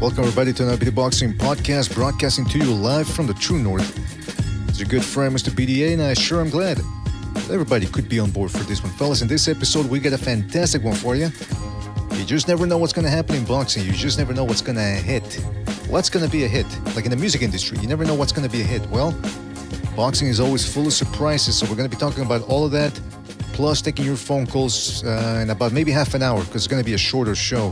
Welcome everybody to another BD Boxing podcast, broadcasting to you live from the True North. It's your good friend, Mr. BDA, and I'm glad everybody could be on board for this one. Fellas, in this episode, we got a fantastic one for you. You just never know what's going to happen in boxing. You just never know what's going to hit. What's going to be a hit? Like in the music industry, you never know what's going to be a hit. Well, boxing is always full of surprises, so we're going to be talking about all of that, plus taking your phone calls in about maybe half an hour, because it's going to be a shorter show.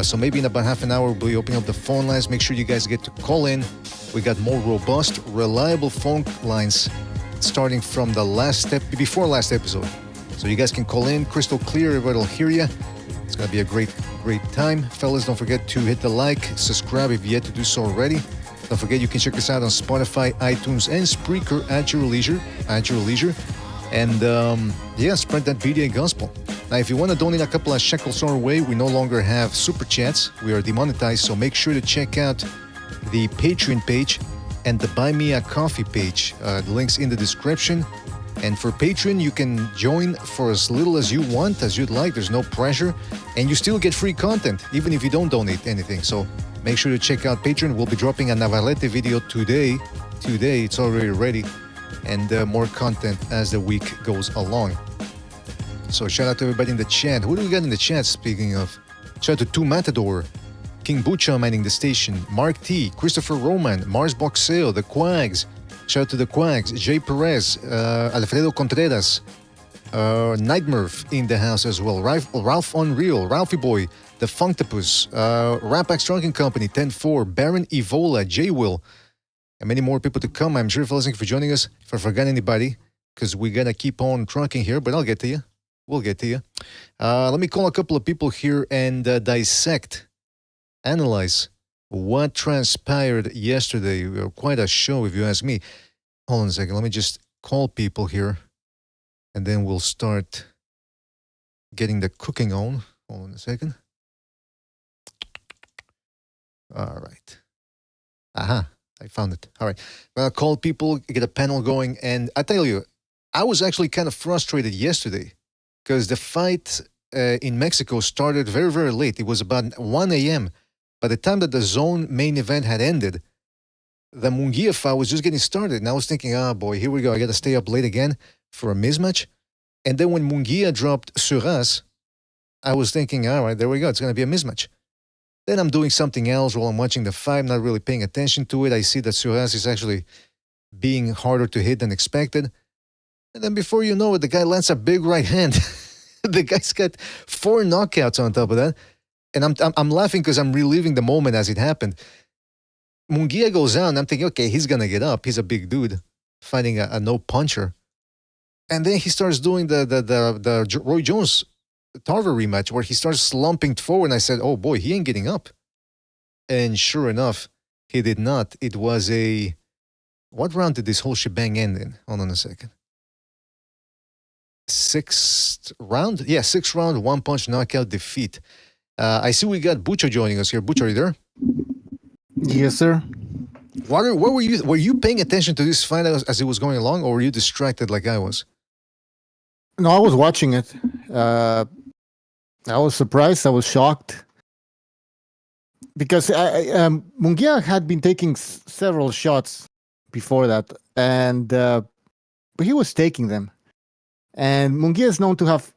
So maybe in about half an hour, we'll be opening up the phone lines. Make sure you guys get to call in. We got more robust, reliable phone lines starting from the before last episode. So you guys can call in crystal clear. Everybody will hear you. It's going to be a great time. Fellas, don't forget to hit the like, subscribe if you yet to do so already. Don't forget you can check us out on Spotify, iTunes, and Spreaker at your leisure. And spread that BDA gospel. Now, if you want to donate a couple of shekels our way, we no longer have super chats. We are demonetized, so make sure to check out the Patreon page and the Buy Me a Coffee page. The link's in the description. And for Patreon, you can join for as little as you want, as you'd like. There's no pressure. And you still get free content, even if you don't donate anything. So make sure to check out Patreon. We'll be dropping a Navarrete video today. It's already ready. And more content as the week goes along. So shout out to everybody in the chat. Who do we got in the chat, speaking of? Shout out to Tu Matador, King Bucha manning the station, Mark T, Christopher Roman, Mars Boxeo, The Quags. Shout out to The Quags, Jay Perez, Alfredo Contreras, Nightmurph in the house as well, Ralph Unreal, Ralphie Boy, The Funktopus, Rapax Trucking Company, 10-4, Baron Evola, J Will, and many more people to come. I'm sure, fellas, thank you for joining us. If I forgot anybody, because we're going to keep on trucking here, but I'll get to you. We'll get to you. Let me call a couple of people here and analyze what transpired yesterday. Quite a show, if you ask me. Hold on a second. Let me just call people here, and then we'll start getting the cooking on. Hold on a second. All right. Aha. I found it. All right. Well, I'll call people, get a panel going, and I tell you, I was actually kind of frustrated yesterday because the fight in Mexico started very, very late. It was about 1 a.m. By the time that the zone main event had ended, the Munguia fight was just getting started. And I was thinking, oh boy, here we go. I got to stay up late again for a mismatch. And then when Munguia dropped Surace, I was thinking, all right, there we go. It's going to be a mismatch. Then I'm doing something else while I'm watching the fight, not really paying attention to it. I see that Surace is actually being harder to hit than expected. And then before you know it, the guy lands a big right hand. The guy's got 4 knockouts on top of that. And I'm laughing because I'm reliving the moment as it happened. Munguia goes down, and I'm thinking, okay, he's going to get up. He's a big dude fighting a no-puncher. And then he starts doing the Roy Jones Tarver rematch where he starts slumping forward. And I said, oh boy, he ain't getting up. And sure enough, he did not. It was what round did this whole shebang end in? Hold on a second. 6th round? Yeah, 6th round, 1-punch knockout defeat. I see we got Bucho joining us here. Bucho, are you there? Yes, sir. What were you? Were you paying attention to this fight as it was going along, or were you distracted like I was? No, I was watching it. I was surprised. I was shocked because Munguia had been taking several shots before that, but he was taking them. And Munguia is known to have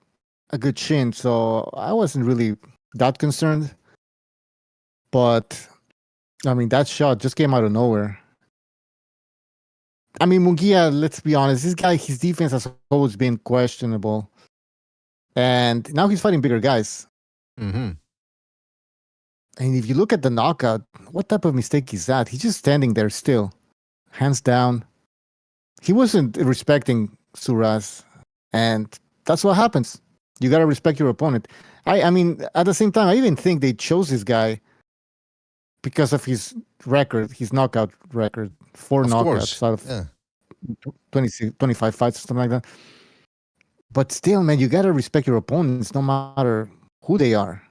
a good chin, so I wasn't really that concerned. But I mean, that shot just came out of nowhere. I mean, Munguia, let's be honest, this guy, his defense has always been questionable. And now he's fighting bigger guys. Mm-hmm. And if you look at the knockout, what type of mistake is that? He's just standing there still, hands down. He wasn't respecting Surace. And that's what happens. You got to respect your opponent. I mean, at the same time, I even think they chose this guy because of his record, his knockout record. 4 knockouts out of 25 fights, something like that. But still, man, you got to respect your opponents no matter who they are.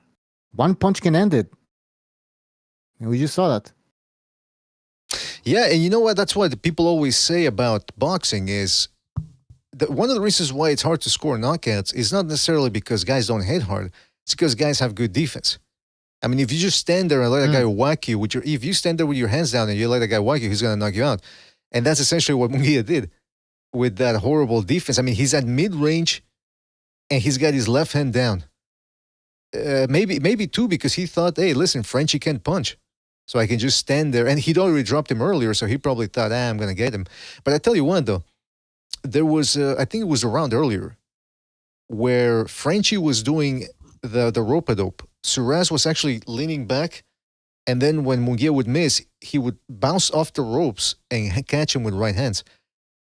One punch can end it. And we just saw that. Yeah, and you know what? That's what people always say about boxing is one of the reasons why it's hard to score knockouts is not necessarily because guys don't hit hard. It's because guys have good defense. I mean, if you just stand there and let a guy whack you with if you stand there with your hands down and you let a guy whack you, he's going to knock you out. And that's essentially what Munguia did with that horrible defense. I mean, he's at mid-range and he's got his left hand down. Maybe too, because he thought, hey, listen, Frenchie can't punch. So I can just stand there. And he'd already dropped him earlier, so he probably thought, I'm going to get him. But I tell you what, though, there was, I think it was a round earlier, where Frenchie was doing the rope-a-dope. Surace was actually leaning back, and then when Munguia would miss, he would bounce off the ropes and catch him with right hands.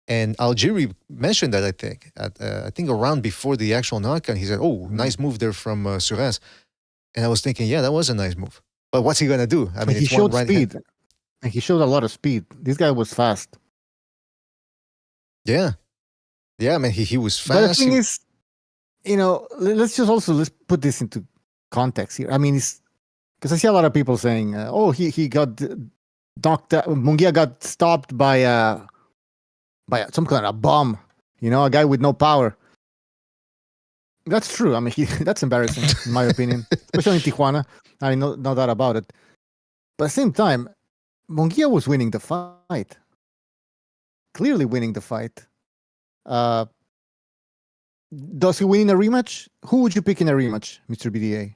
And Algeri mentioned that, I think a round before the actual knockout, he said, oh, nice move there from Surace. And I was thinking, yeah, that was a nice move. But what's he going to do? I mean, he showed speed. And he showed a lot of speed. This guy was fast. Yeah. Yeah, I mean, he was fast. But the thing is, let's put this into context here. I mean, because I see a lot of people saying, he got knocked out. Munguia got stopped by some kind of bomb, a guy with no power. That's true. I mean, that's embarrassing, in my opinion, especially in Tijuana. I know that about it. But at the same time, Munguia was winning the fight. Clearly winning the fight. Does he win in a rematch? Who would you pick in a rematch, Mr. BDA?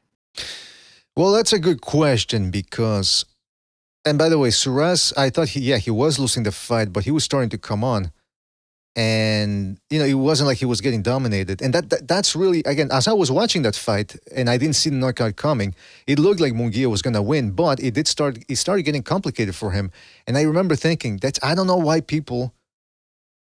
Well, that's a good question because, and by the way, Surace, I thought he was losing the fight, but he was starting to come on. And, it wasn't like he was getting dominated. And that's really, again, as I was watching that fight and I didn't see the knockout coming, it looked like Munguia was going to win, but it started getting complicated for him. And I remember thinking, I don't know why people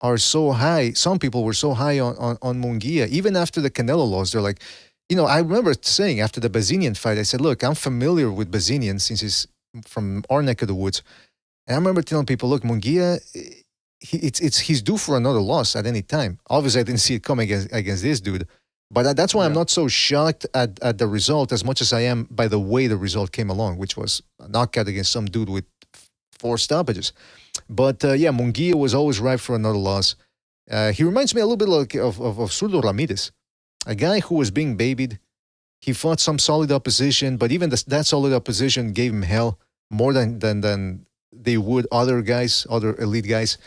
are so high. Some people were so high on Munguia. Even after the Canelo loss, they're like, I remember saying after the Bazinian fight, I said, look, I'm familiar with Bazinian since he's from our neck of the woods. And I remember telling people, look, Munguia, he's due for another loss at any time. Obviously, I didn't see it coming against this dude. But that's why I'm not so shocked at the result as much as I am by the way the result came along, which was a knockout against some dude with 4 stoppages. But Munguia was always ripe for another loss. He reminds me a little bit like of Zurdo Ramirez, a guy who was being babied. He fought some solid opposition, but even that solid opposition gave him hell more than they would other elite guys.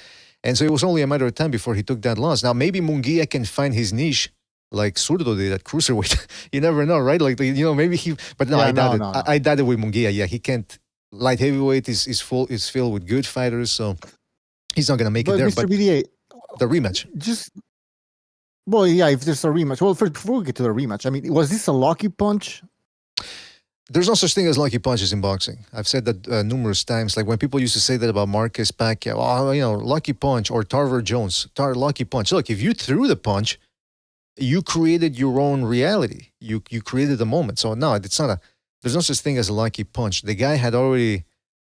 And so it was only a matter of time before he took that loss. Now, maybe Munguia can find his niche like Zurdo did at cruiserweight. You never know, right? Like, maybe he... But no, I doubt it. No. I doubt it with Munguia. Yeah, he can't... Light heavyweight is filled with good fighters, so he's not going to make it there. Mr. But BDA, the rematch. If there's a rematch. Well, first, before we get to the rematch, I mean, was this a lucky punch? There's no such thing as lucky punches in boxing. I've said that numerous times. Like when people used to say that about Marquez Pacquiao, lucky punch, or Tarver Jones, lucky punch. Look, if you threw the punch, you created your own reality. You created the moment. So no, it's not there's no such thing as a lucky punch. The guy had already,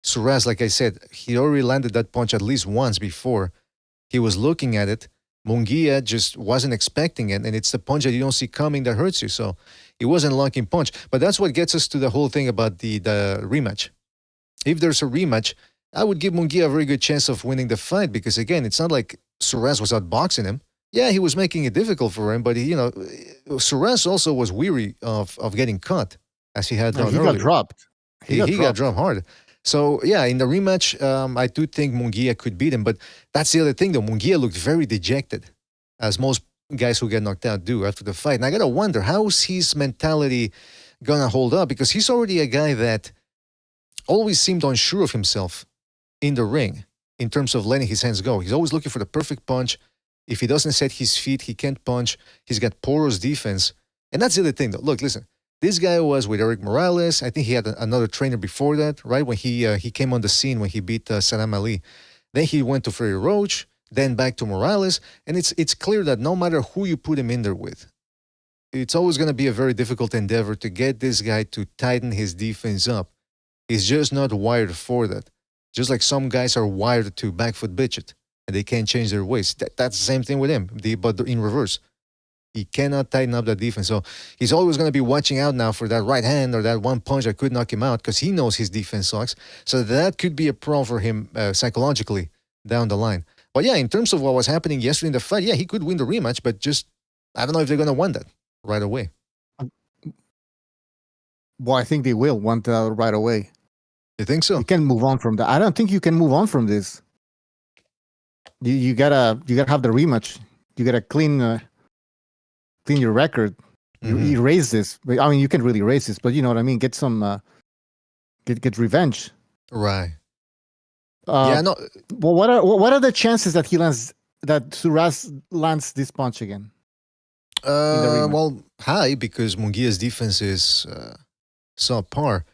Surace, like I said, he already landed that punch at least once before. He was looking at it. Munguia just wasn't expecting it, and it's the punch that you don't see coming that hurts you. So it wasn't a lucky punch. But that's what gets us to the whole thing about the rematch. If there's a rematch, I would give Munguia a very good chance of winning the fight because, again, it's not like Surace was outboxing him. Yeah, he was making it difficult for him, but Surace also was weary of getting caught, as he had done earlier. He got dropped. He got dropped hard. So, yeah, in the rematch, I do think Munguia could beat him. But that's the other thing, though. Munguia looked very dejected, as most guys who get knocked out do after the fight. And I got to wonder, how's his mentality going to hold up? Because he's already a guy that always seemed unsure of himself in the ring in terms of letting his hands go. He's always looking for the perfect punch. If he doesn't set his feet, he can't punch. He's got porous defense. And that's the other thing, though. Look, listen. This guy was with Eric Morales. I think he had another trainer before that, right? When he came on the scene when he beat Saddam Ali. Then he went to Freddie Roach, then back to Morales. And it's clear that no matter who you put him in there with, it's always going to be a very difficult endeavor to get this guy to tighten his defense up. He's just not wired for that. Just like some guys are wired to back foot bitch it, and they can't change their ways. That's the same thing with him, but in reverse. He cannot tighten up that defense. So he's always going to be watching out now for that right hand or that one punch that could knock him out because he knows his defense sucks. So that could be a problem for him psychologically down the line. But yeah, in terms of what was happening yesterday in the fight, yeah, he could win the rematch, but just I don't know if they're going to want that right away. Well, I think they will want out right away. You think so? You can move on from that. I don't think you can move on from this. You gotta have the rematch. You gotta clean your record. You Mhm. erase this. I mean, you can really erase this, but you know what I mean. Get some get revenge. Right. Uh, Yeah. No. well, what are the chances that Surace lands this punch again in the rematch? Well, high because Munguia's defense is subpar.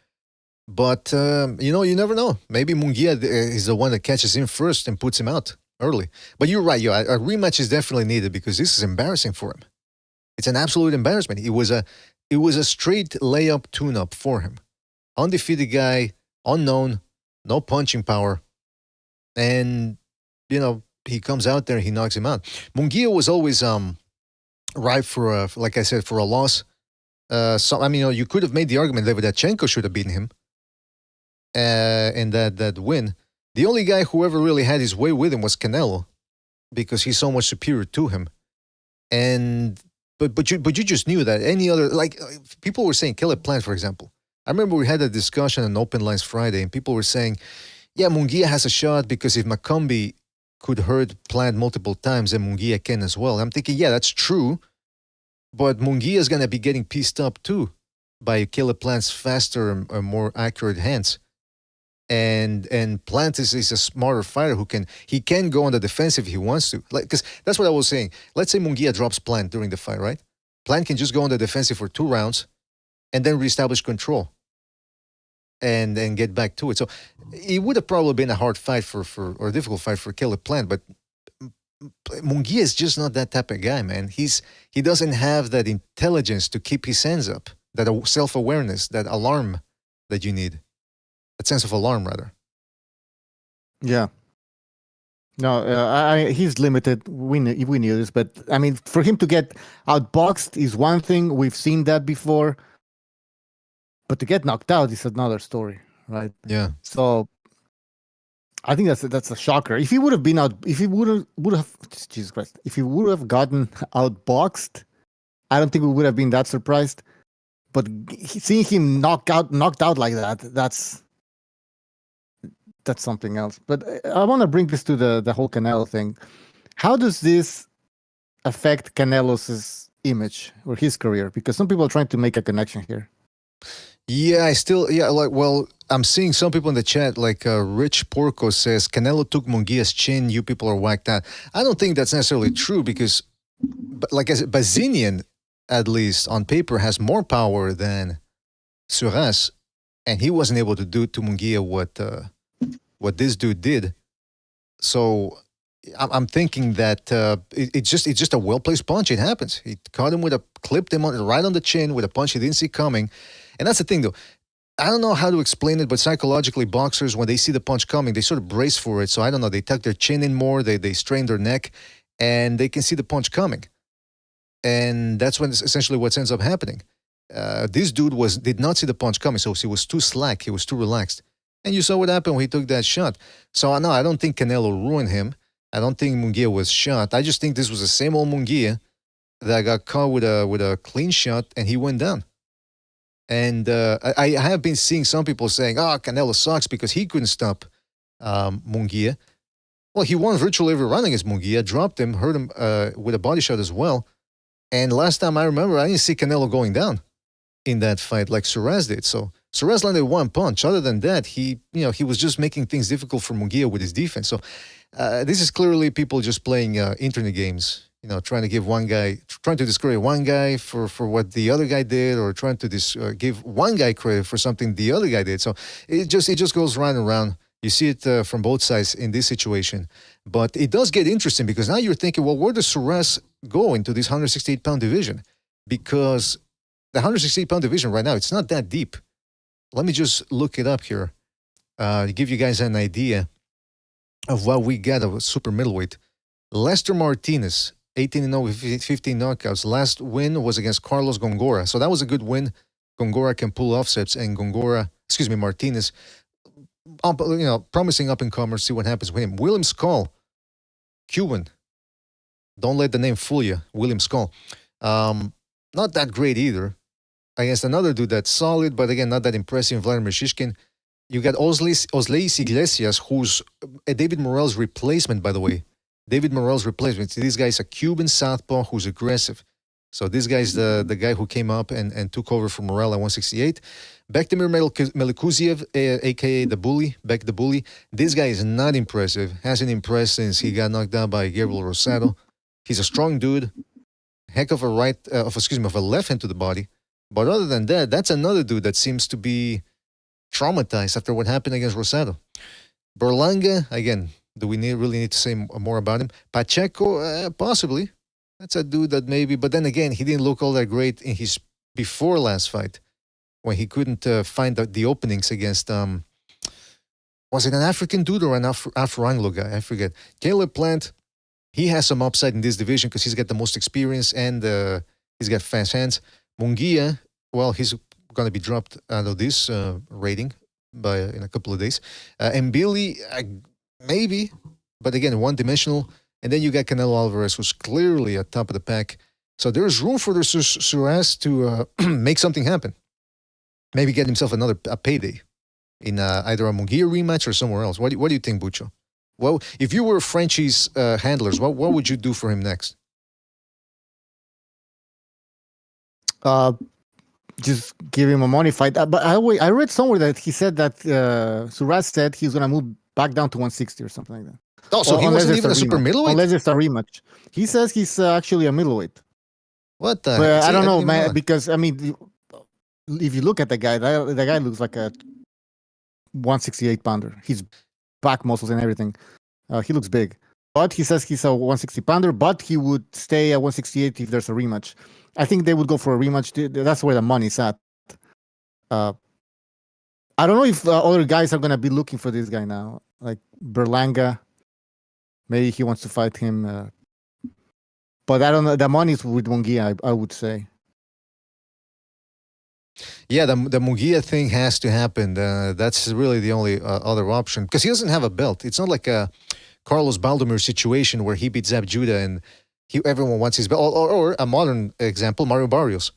But you never know. Maybe Munguia is the one that catches him first and puts him out early. But you're right. A rematch is definitely needed because this is embarrassing for him. It's an absolute embarrassment. It was a straight layup tune-up for him. Undefeated guy, unknown, no punching power, and he comes out there and he knocks him out. Munguia was always ripe for like I said, for a loss. So I mean, you could have made the argument that Davydenko should have beaten him in that win. The only guy who ever really had his way with him was Canelo because he's so much superior to him. And but you just knew that any other, like, people were saying Caleb Plant, for example. I remember we had a discussion on Open Lines Friday, and people were saying, yeah, Munguia has a shot because if Macombi could hurt Plant multiple times, then Munguia can as well. I'm thinking, yeah, that's true, but Munguia is gonna be getting pieced up too by Caleb Plant's faster and more accurate hands. And Plant is a smarter fighter he can go on the defensive if he wants to. Like, because that's what I was saying. Let's say Munguia drops Plant during the fight, right? Plant can just go on the defensive for 2 rounds and then reestablish control and get back to it. So it would have probably been a hard fight or a difficult fight for Caleb Plant, but Munguia is just not that type of guy, man. He doesn't have that intelligence to keep his hands up, that self-awareness, that alarm that you need. That sense of alarm, rather. Yeah. No, he's limited. We knew this, but I mean, for him to get outboxed is one thing. We've seen that before, but to get knocked out is another story, right? Yeah. So I think that's a shocker. If he would have been out, if he would have, Jesus Christ, if he would have gotten outboxed, I don't think we would have been that surprised. But seeing him knocked out like that, that's something else. But I want to bring this to the whole Canelo thing. How does this affect Canelo's image or his career? Because some people are trying to make a connection here. Yeah, I'm seeing some people in the chat, like Rich Porco says, Canelo took Munguia's chin, you people are whacked out. I don't think that's necessarily true because, like I said, Bazinian, at least on paper, has more power than Surace, and he wasn't able to do to Munguia what this dude did. So I'm thinking that it's just a well placed punch. It happens. He caught him clipped him right on the chin with a punch he didn't see coming. And that's the thing, though. I don't know how to explain it, but psychologically, boxers, when they see the punch coming, they sort of brace for it. So I don't know. They tuck their chin in more. They strain their neck, and they can see the punch coming. And that's when essentially what ends up happening. This dude did not see the punch coming, so he was too slack. He was too relaxed. And you saw what happened when he took that shot. So no, I don't think Canelo ruined him. I don't think Munguia was shot. I just think this was the same old Munguia that got caught with a clean shot, and he went down. And I have been seeing some people saying, Canelo sucks because he couldn't stop Munguia. Well, he won virtually every round against Munguia, dropped him, hurt him with a body shot as well. And last time I remember, I didn't see Canelo going down in that fight like Surace did. So Surace landed one punch. Other than that, he was just making things difficult for Munguia with his defense. So this is clearly people just playing internet games. Trying to discredit one guy for what the other guy did, or trying to give one guy credit for something the other guy did. So it just goes round and round. You see it from both sides in this situation. But it does get interesting because now you're thinking, well, where does Surace go into this 168-pound division? Because the 168-pound division right now, it's not that deep. Let me just look it up here to give you guys an idea of what we got of a super middleweight. Lester Martinez, 18-0 with 15 knockouts. Last win was against Carlos Gongora. So that was a good win. Gongora can pull offsets, and Martinez, promising up-and-comers, see what happens with him. William Skull, Cuban. Don't let the name fool you. William Skull. Not that great either. against another dude that's solid, but again, not that impressive, Vladimir Shishkin. You got Osleis Iglesias, who's David Morrell's replacement, by the way. David Morrell's replacement. This guy's a Cuban southpaw who's aggressive. So this guy's the guy who came up and took over from Morrell at 168. Bektemir Melikuziev, a.k.a. the Bully, Beck the Bully. This guy is not impressive. Hasn't impressed since he got knocked out by Gabriel Rosado. He's a strong dude. Heck of a of a left hand to the body. But other than that, that's another dude that seems to be traumatized after what happened against Rosado. Berlanga, again, do we really need to say more about him? Pacheco, possibly. That's a dude that maybe, but then again, he didn't look all that great in his before last fight when he couldn't find the openings against, was it an African dude or an Afro-Anglo guy? I forget. Caleb Plant, he has some upside in this division because he's got the most experience and he's got fast hands. Munguia, well, he's going to be dropped out of this rating in a couple of days. Mbili, maybe, but again, one-dimensional. And then you got Canelo Alvarez, who's clearly at top of the pack. So there's room for the Surace to make something happen. Maybe get himself a payday in either a Munguia rematch or somewhere else. What do you think, Bucho? Well, if you were Frenchie's handlers, what would you do for him next? Just give him a money fight. But I read somewhere that he said that Surace said he's going to move back down to 160 or something like that. Oh, so he wasn't even a super middleweight? Unless it's a rematch. He says he's actually a middleweight. What the? But I don't know, man, because, I mean, if you look at the guy looks like a 168 pounder. His back muscles and everything. He looks big. But he says he's a 160 pounder, but he would stay at 168 if there's a rematch. I think they would go for a rematch. That's where the money's at. I don't know if other guys are going to be looking for this guy now. Like Berlanga. Maybe he wants to fight him. But I don't know. The money's with Munguia, I would say. Yeah, the Munguia thing has to happen. That's really the only other option. Because he doesn't have a belt. It's not like a Carlos Baldomir situation where he beat Zab Judah and everyone wants his belt. Or a modern example, Mario Barrios.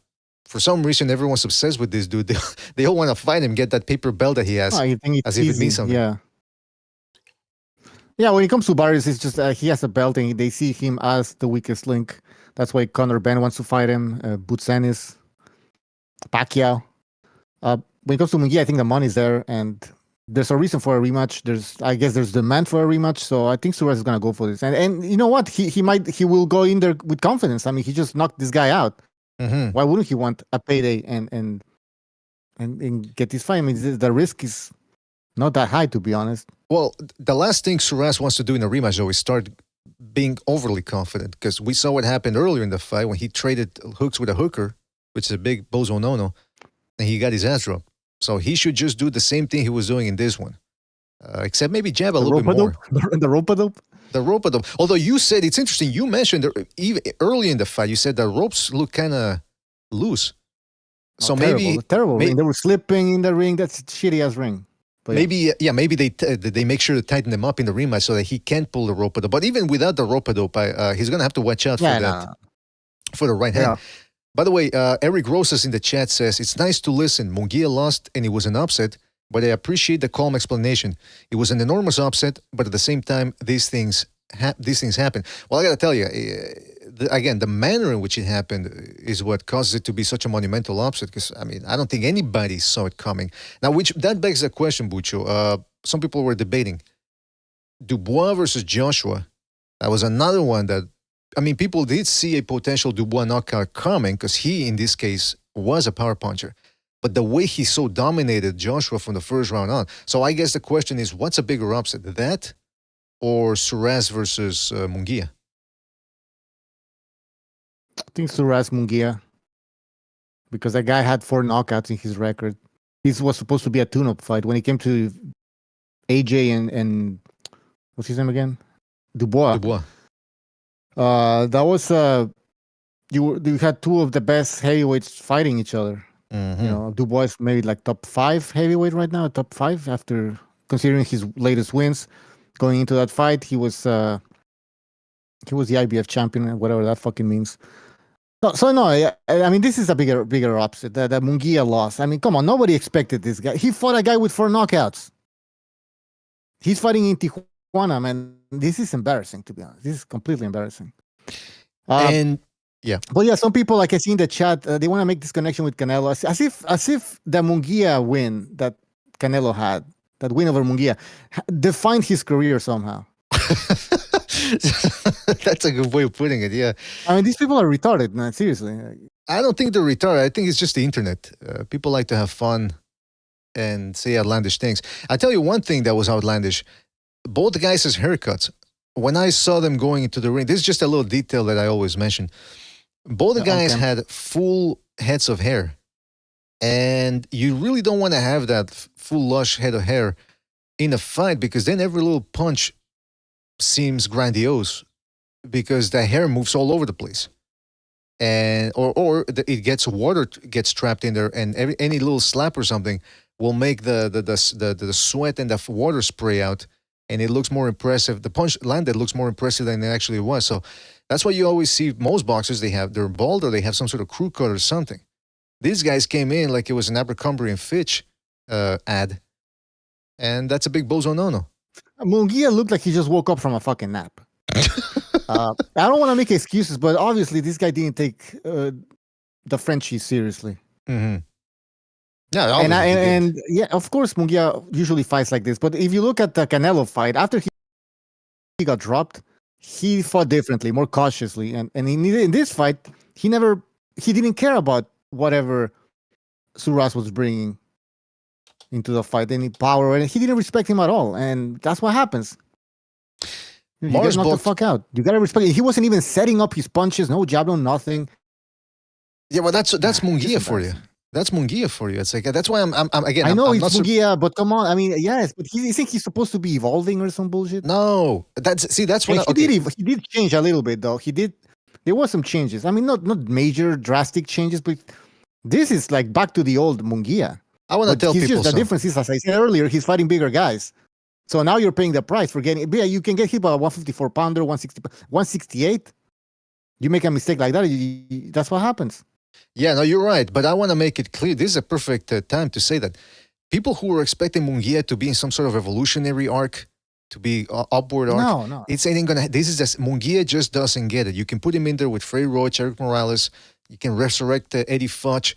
For some reason, everyone's obsessed with this dude. They all want to fight him, get that paper belt that he has. I think it's as if easy. It means something. Yeah. Yeah, when it comes to Barrios, it's just he has a belt and they see him as the weakest link. That's why Conor Ben wants to fight him. Butsenis, Pacquiao. When it comes to Munguia, I think the money's there and there's a reason for a rematch. I guess there's demand for a rematch, so I think Surace is gonna go for this. And you know what? He will go in there with confidence. I mean, he just knocked this guy out. Mm-hmm. Why wouldn't he want a payday and get this fight? I mean, the risk is not that high, to be honest. Well, the last thing Surace wants to do in a rematch, though, is start being overly confident. Because we saw what happened earlier in the fight when he traded hooks with a hooker, which is a big bozo no-no, and he got his ass dropped. So he should just do the same thing he was doing in this one. Except maybe jab a little bit more. The rope-a-dope? The rope-a-dope. Although you said, it's interesting, you mentioned even early in the fight, you said the ropes look kind of loose. So maybe... Terrible. Maybe, they were slipping in the ring. That's a shitty-ass ring. But maybe they make sure to tighten them up in the rematch so that he can't pull the rope-a-dope. But even without the rope-a-dope, he's going to have to watch out for that. For the right hand. By the way, Eric Rosas in the chat says, it's nice to listen. Munguia lost and it was an upset, but I appreciate the calm explanation. It was an enormous upset, but at the same time, these things happen. Well, I got to tell you, again, the manner in which it happened is what causes it to be such a monumental upset. Because, I mean, I don't think anybody saw it coming. Now, that begs the question, Bucho. Some people were debating Dubois versus Joshua. That was another one that, I mean, people did see a potential Dubois knockout coming because he, in this case, was a power puncher. But the way he so dominated Joshua from the first round on. So I guess the question is, what's a bigger upset, that or Surace versus Munguia? I think Surace Munguia, because that guy had 4 knockouts in his record. This was supposed to be a tune-up fight. When it came to AJ and what's his name again? Dubois. That was you had 2 of the best heavyweights fighting each other. Mm-hmm. You know, Dubois is maybe like top 5 heavyweight right now, top 5 after considering his latest wins. Going into that fight, he was the IBF champion, whatever that fucking means. So no, I mean this is a bigger upset. The Munguia loss. I mean, come on, nobody expected this guy. He fought a guy with 4 knockouts. He's fighting in Tijuana, man. This is embarrassing, to be honest. This is completely embarrassing. And yeah, but yeah, some people, like I see in the chat, they want to make this connection with Canelo, as if the Munguia win that Canelo had, that win over Munguia, defined his career somehow. That's a good way of putting it. Yeah, I mean, these people are retarded, man. Seriously. I don't think they're retarded. I think it's just the internet. People like to have fun and say outlandish things. I tell you one thing that was outlandish. Both guys' haircuts. When I saw them going into the ring, this is just a little detail that I always mention. Both the guys had full heads of hair. And you really don't want to have that full lush head of hair in a fight, because then every little punch seems grandiose because the hair moves all over the place. And it gets water gets trapped in there, and any little slap or something will make the sweat and the water spray out, and it looks more impressive. The punch landed looks more impressive than it actually was. So that's why you always see most boxers, they're bald or they have some sort of crew cut or something. These guys came in like it was an Abercrombie and Fitch ad, and that's a big bozo no-no. Munguia looked like he just woke up from a fucking nap. I don't want to make excuses, but obviously this guy didn't take the Frenchies seriously. Mm-hmm. Yeah, and yeah, of course Munguia usually fights like this. But if you look at the Canelo fight, after he got dropped, he fought differently, more cautiously, and in this fight, he didn't care about whatever Surace was bringing into the fight, any power, and he didn't respect him at all, and that's what happens. You gotta knock the fuck out. You gotta respect it. He wasn't even setting up his punches, no jab, no nothing. Yeah, well, that's Munguia for you. That's Munguia for you. It's like that's why I'm again. I know I'm it's Munguia, but come on. I mean, yes, but you think he's supposed to be evolving or some bullshit? No, that's what he did change a little bit though. He did. There were some changes. I mean, not major drastic changes, but this is like back to the old Munguia. I want to tell people the difference is, as I said earlier, he's fighting bigger guys. So now you're paying the price for getting. Yeah, you can get hit by a 154 pounder, 160, 168. You make a mistake like that, that's what happens. Yeah, no, you're right. But I want to make it clear. This is a perfect time to say that people who were expecting Munguia to be in some sort of evolutionary arc, to be upward arc, no, it's ain't gonna. This is just Munguia just doesn't get it. You can put him in there with Frey Roach, Eric Morales. You can resurrect Eddie Futch.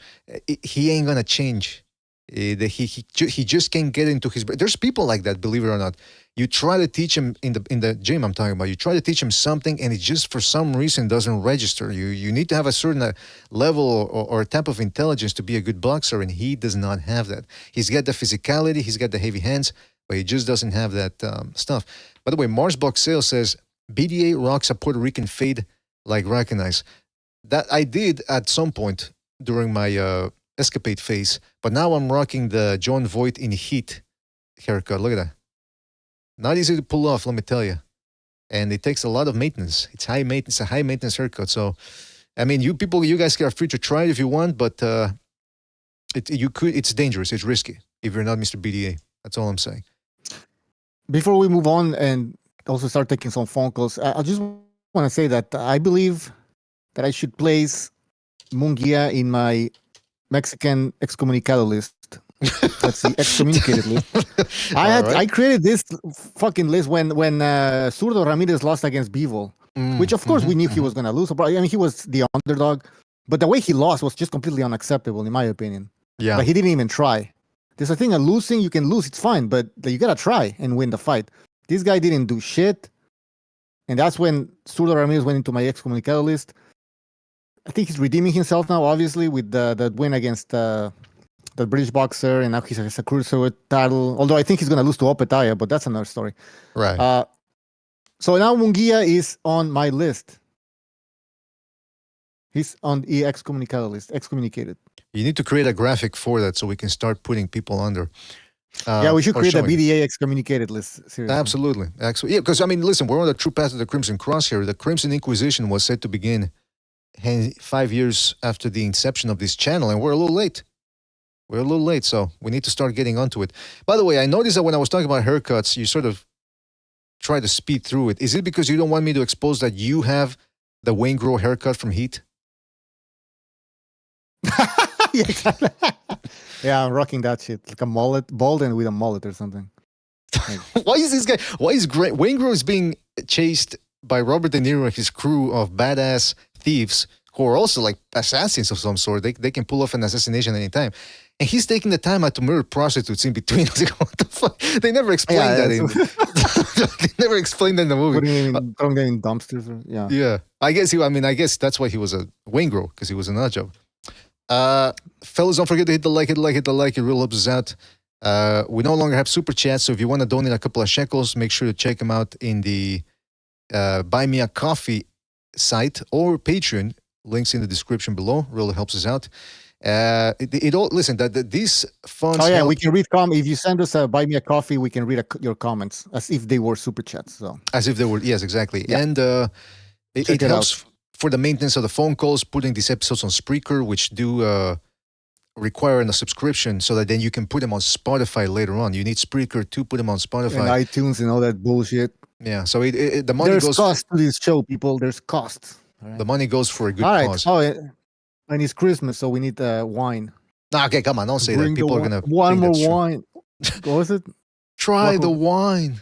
He ain't gonna change. He just can't get into his. There's people like that, believe it or not. You try to teach him in the gym I'm talking about. You try to teach him something, and it just for some reason doesn't register. You need to have a certain level or type of intelligence to be a good boxer, and he does not have that. He's got the physicality, he's got the heavy hands, but he just doesn't have that stuff. By the way, Mars Boxale says BDA rocks a Puerto Rican fade like Recognize. That I did at some point during my escapade phase, but now I'm rocking the John Voight in Heat haircut. Look at that. Not easy to pull off, let me tell you. And it takes a lot of maintenance. It's high maintenance, a high maintenance haircut. So, I mean, you guys are free to try it if you want, but it's dangerous, it's risky if you're not Mr. BDA. That's all I'm saying. Before we move on and also start taking some phone calls, I just want to say that I believe that I should place Munguia in my Mexican excommunicado list. That's the excommunicated list. I created this fucking list when Zurdo Ramirez lost against Bivol, which of course we knew he was going to lose. I mean, he was the underdog, but the way he lost was just completely unacceptable in my opinion. Yeah, like he didn't even try. There's a thing of losing. You can lose, it's fine, but you gotta try and win the fight. This guy didn't do shit, and that's when Zurdo Ramirez went into my excommunicado list. I think he's redeeming himself now, obviously, with the win against the British boxer, and now he's a cruiserweight title. Although I think he's going to lose to Opetaya, but that's another story. Right. So now Munguia is on my list. He's on the excommunicado list, excommunicated. You need to create a graphic for that so we can start putting people under. Yeah, we should create a BDA excommunicated list. Seriously. Absolutely. Yeah, because, I mean, listen, we're on the true path of the Crimson Cross here. The Crimson Inquisition was set to begin 5 years after the inception of this channel, and we're a little late. We're a little late, so we need to start getting onto it. By the way, I noticed that when I was talking about haircuts, you sort of try to speed through it. Is it because you don't want me to expose that you have the Wayne Grow haircut from Heat? Yeah, exactly. Yeah, I'm rocking that shit like a mullet, bald and with a mullet or something. Like, Why is this guy? Why is Wayne Groves being chased by Robert De Niro and his crew of badass thieves who are also like assassins of some sort? They can pull off an assassination anytime. And he's taking the time out to murder prostitutes in between. I was like, what the fuck? They never explained yeah, that in. They never explained that in the movie. throwing them in dumpsters. Yeah. Yeah, I guess he. I mean, I guess that's why he was a Wayne Grove because he was an odd job. Fellas, don't forget to hit the like, hit the like. It really helps us out. We no longer have super chats, so if you want to donate a couple of shekels, make sure to check them out in the Buy Me a Coffee site or Patreon. Links in the description below. Really helps us out. It all listen that these funds. Oh yeah, we can read if you send us a buy me a coffee, we can read your comments as if they were super chats. So as if they were, yes, exactly. Yeah. And it helps for the maintenance of the phone calls, putting these episodes on Spreaker, which do require a subscription, so that then you can put them on Spotify later on. You need Spreaker to put them on Spotify, and iTunes, and all that bullshit. Yeah, so the money There's goes. Cost to this show, people. There's cost. Right. The money goes for a good cause. Oh, and it's Christmas, so we need wine. Okay, come on, don't say that. People are gonna one more wine. What was it? Try the wine.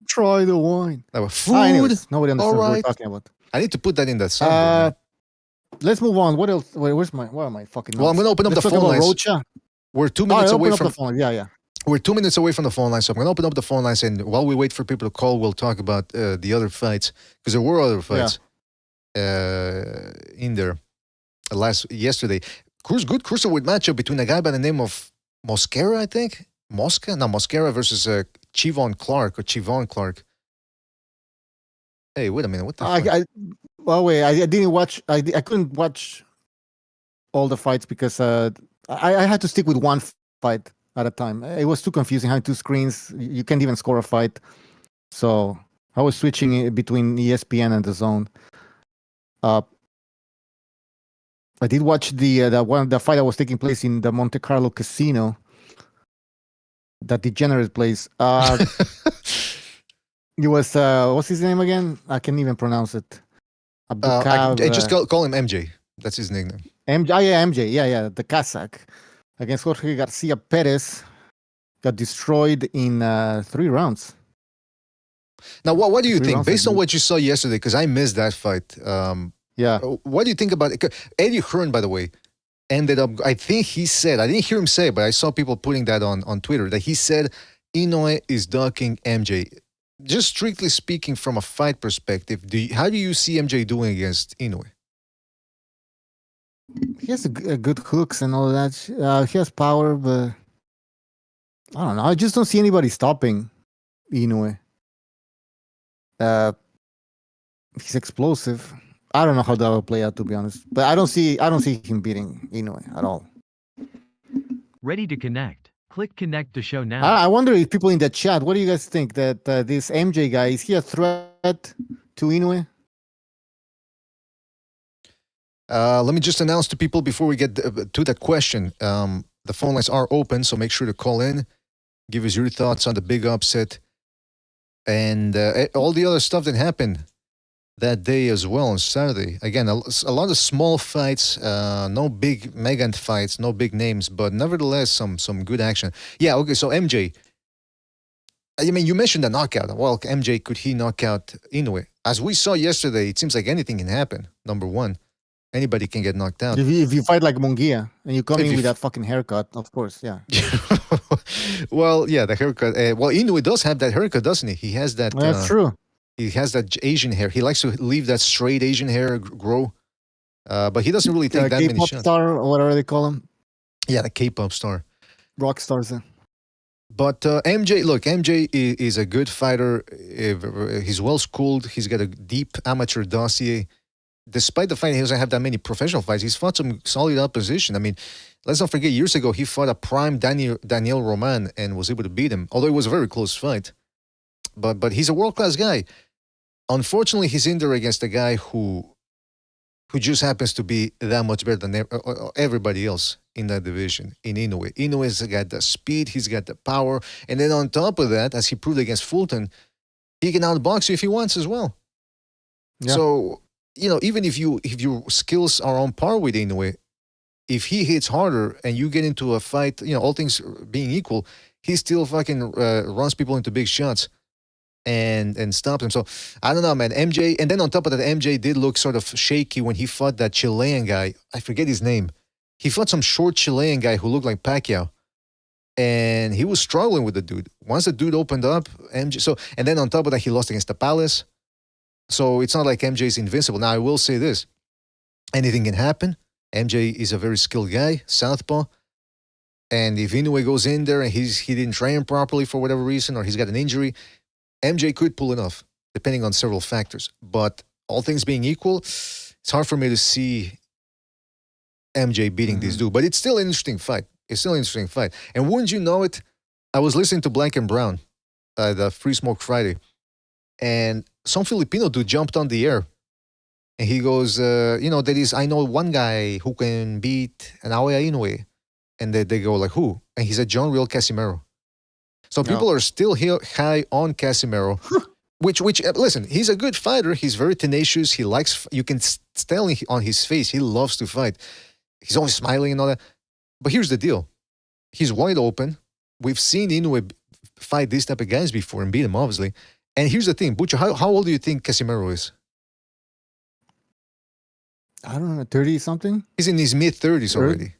Try the wine. Food. Anyways, nobody understands what we're talking about. I need to put that in that song. Let's move on. What else? Wait, where am I fucking? Well, I'm gonna open up the phone lines. Rocha. We're 2 minutes away from the phone. Yeah. We're 2 minutes away from the phone line, so I'm gonna open up the phone lines, and while we wait for people to call, we'll talk about the other fights because there were other fights in there yesterday. Good cruiserweight matchup between a guy by the name of Mosquera, I think. Mosquera versus Chivon Clark. Hey, wait a minute. What the fuck? I didn't watch. I couldn't watch all the fights because I had to stick with one fight at a time. It was too confusing having two screens. You can't even score a fight. So I was switching between ESPN and the Zone. I did watch the fight that was taking place in the Monte Carlo casino. That degenerate place. It was what's his name again? I can't even pronounce it. Just call him MJ. That's his nickname. MJ. Yeah. The Kazakh against Jorge Garcia Perez got destroyed in 3 rounds. Now, what do you think based on what you saw yesterday? Because I missed that fight. Yeah. What do you think about it? Eddie Hearn, by the way, ended up. I think he said. I didn't hear him say, but I saw people putting that on Twitter that he said Inoue is ducking MJ. Just strictly speaking, from a fight perspective, how do you see MJ doing against Inoue? He has a good hooks and all that. He has power, but I don't know. I just don't see anybody stopping Inoue. He's explosive. I don't know how that will play out, to be honest. But I don't see him beating Inoue at all. Ready to connect. Click connect to show now. I wonder if people in the chat, what do you guys think that this MJ guy, is he a threat to Inoue? Let me just announce to people before we get to that question. The phone lines are open, so make sure to call in. Give us your thoughts on the big upset and all the other stuff that happened that day as well on Saturday. Again, a lot of small fights, no big mega fights, no big names, but nevertheless some good action. Yeah, okay, so MJ, I mean, you mentioned the knockout. Well, MJ, could he knock out Inoue? As we saw yesterday, it seems like anything can happen, number one. Anybody can get knocked out. If you fight like Munguia and you come in with that fucking haircut, of course, yeah. Well, yeah, the haircut. Well, Inoue does have that haircut, doesn't he? He has that. That's true. He has that Asian hair. He likes to leave that straight Asian hair grow. But he doesn't really take that many shots. K-pop star, or whatever they call him. Yeah, the K-pop star. Rock stars. But MJ is a good fighter. He's well-schooled. He's got a deep amateur dossier. Despite the fact he doesn't have that many professional fights, he's fought some solid opposition. I mean, let's not forget, years ago, he fought a prime Daniel Roman and was able to beat him, although it was a very close fight. But he's a world-class guy. Unfortunately, he's in there against a guy who just happens to be that much better than everybody else in that division, in Inoue. Inoue's got the speed, he's got the power, and then on top of that, as he proved against Fulton, he can outbox you if he wants as well. Yeah. So, even if your skills are on par with Inoue, if he hits harder and you get into a fight, all things being equal, he still fucking runs people into big shots and stops them. So I don't know, man. MJ, and then on top of that, MJ did look sort of shaky when he fought that Chilean guy. I forget his name. He fought some short Chilean guy who looked like Pacquiao. And he was struggling with the dude. Once the dude opened up, MJ. So, and then on top of that, he lost against the Palace. So it's not like MJ's invincible. Now, I will say this: anything can happen. MJ is a very skilled guy, southpaw. And if Inoue goes in there and he didn't train properly for whatever reason, or he's got an injury, MJ could pull it off, depending on several factors. But all things being equal, it's hard for me to see MJ beating this dude. But it's still an interesting fight. It's still an interesting fight. And wouldn't you know it, I was listening to Black and Brown, the Free Smoke Friday, and some Filipino dude jumped on the air. And he goes, I know one guy who can beat Naoya Inoue. And they go like, who? And he said, John Real Casimero. So people are still high on Casimero, which listen, he's a good fighter. He's very tenacious. He likes, you can tell on his face, he loves to fight. He's always smiling and all that. But here's the deal. He's wide open. We've seen Inoue fight these type of guys before and beat him, obviously. And here's the thing, Bucho, how old do you think Casimero is? I don't know, 30 something? He's in his mid-30s already.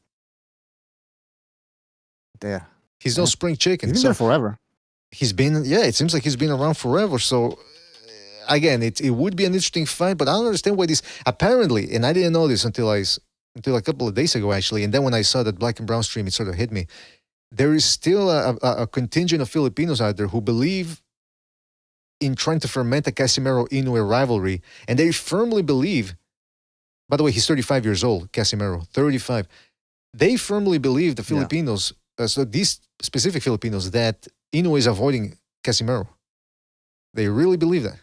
Yeah. He's no spring chicken. He's been there forever. It seems like he's been around forever. So, again, it would be an interesting fight, but I don't understand why this, apparently, and I didn't know this until a couple of days ago, actually, and then when I saw that Black and Brown stream, it sort of hit me. There is still a contingent of Filipinos out there who believe in trying to ferment a Casimero-Inoue rivalry, and they firmly believe, by the way, he's 35 years old, Casimero, 35. They firmly believe, the Filipinos, so these specific Filipinos, that Inoue is avoiding Casimero. They really believe that.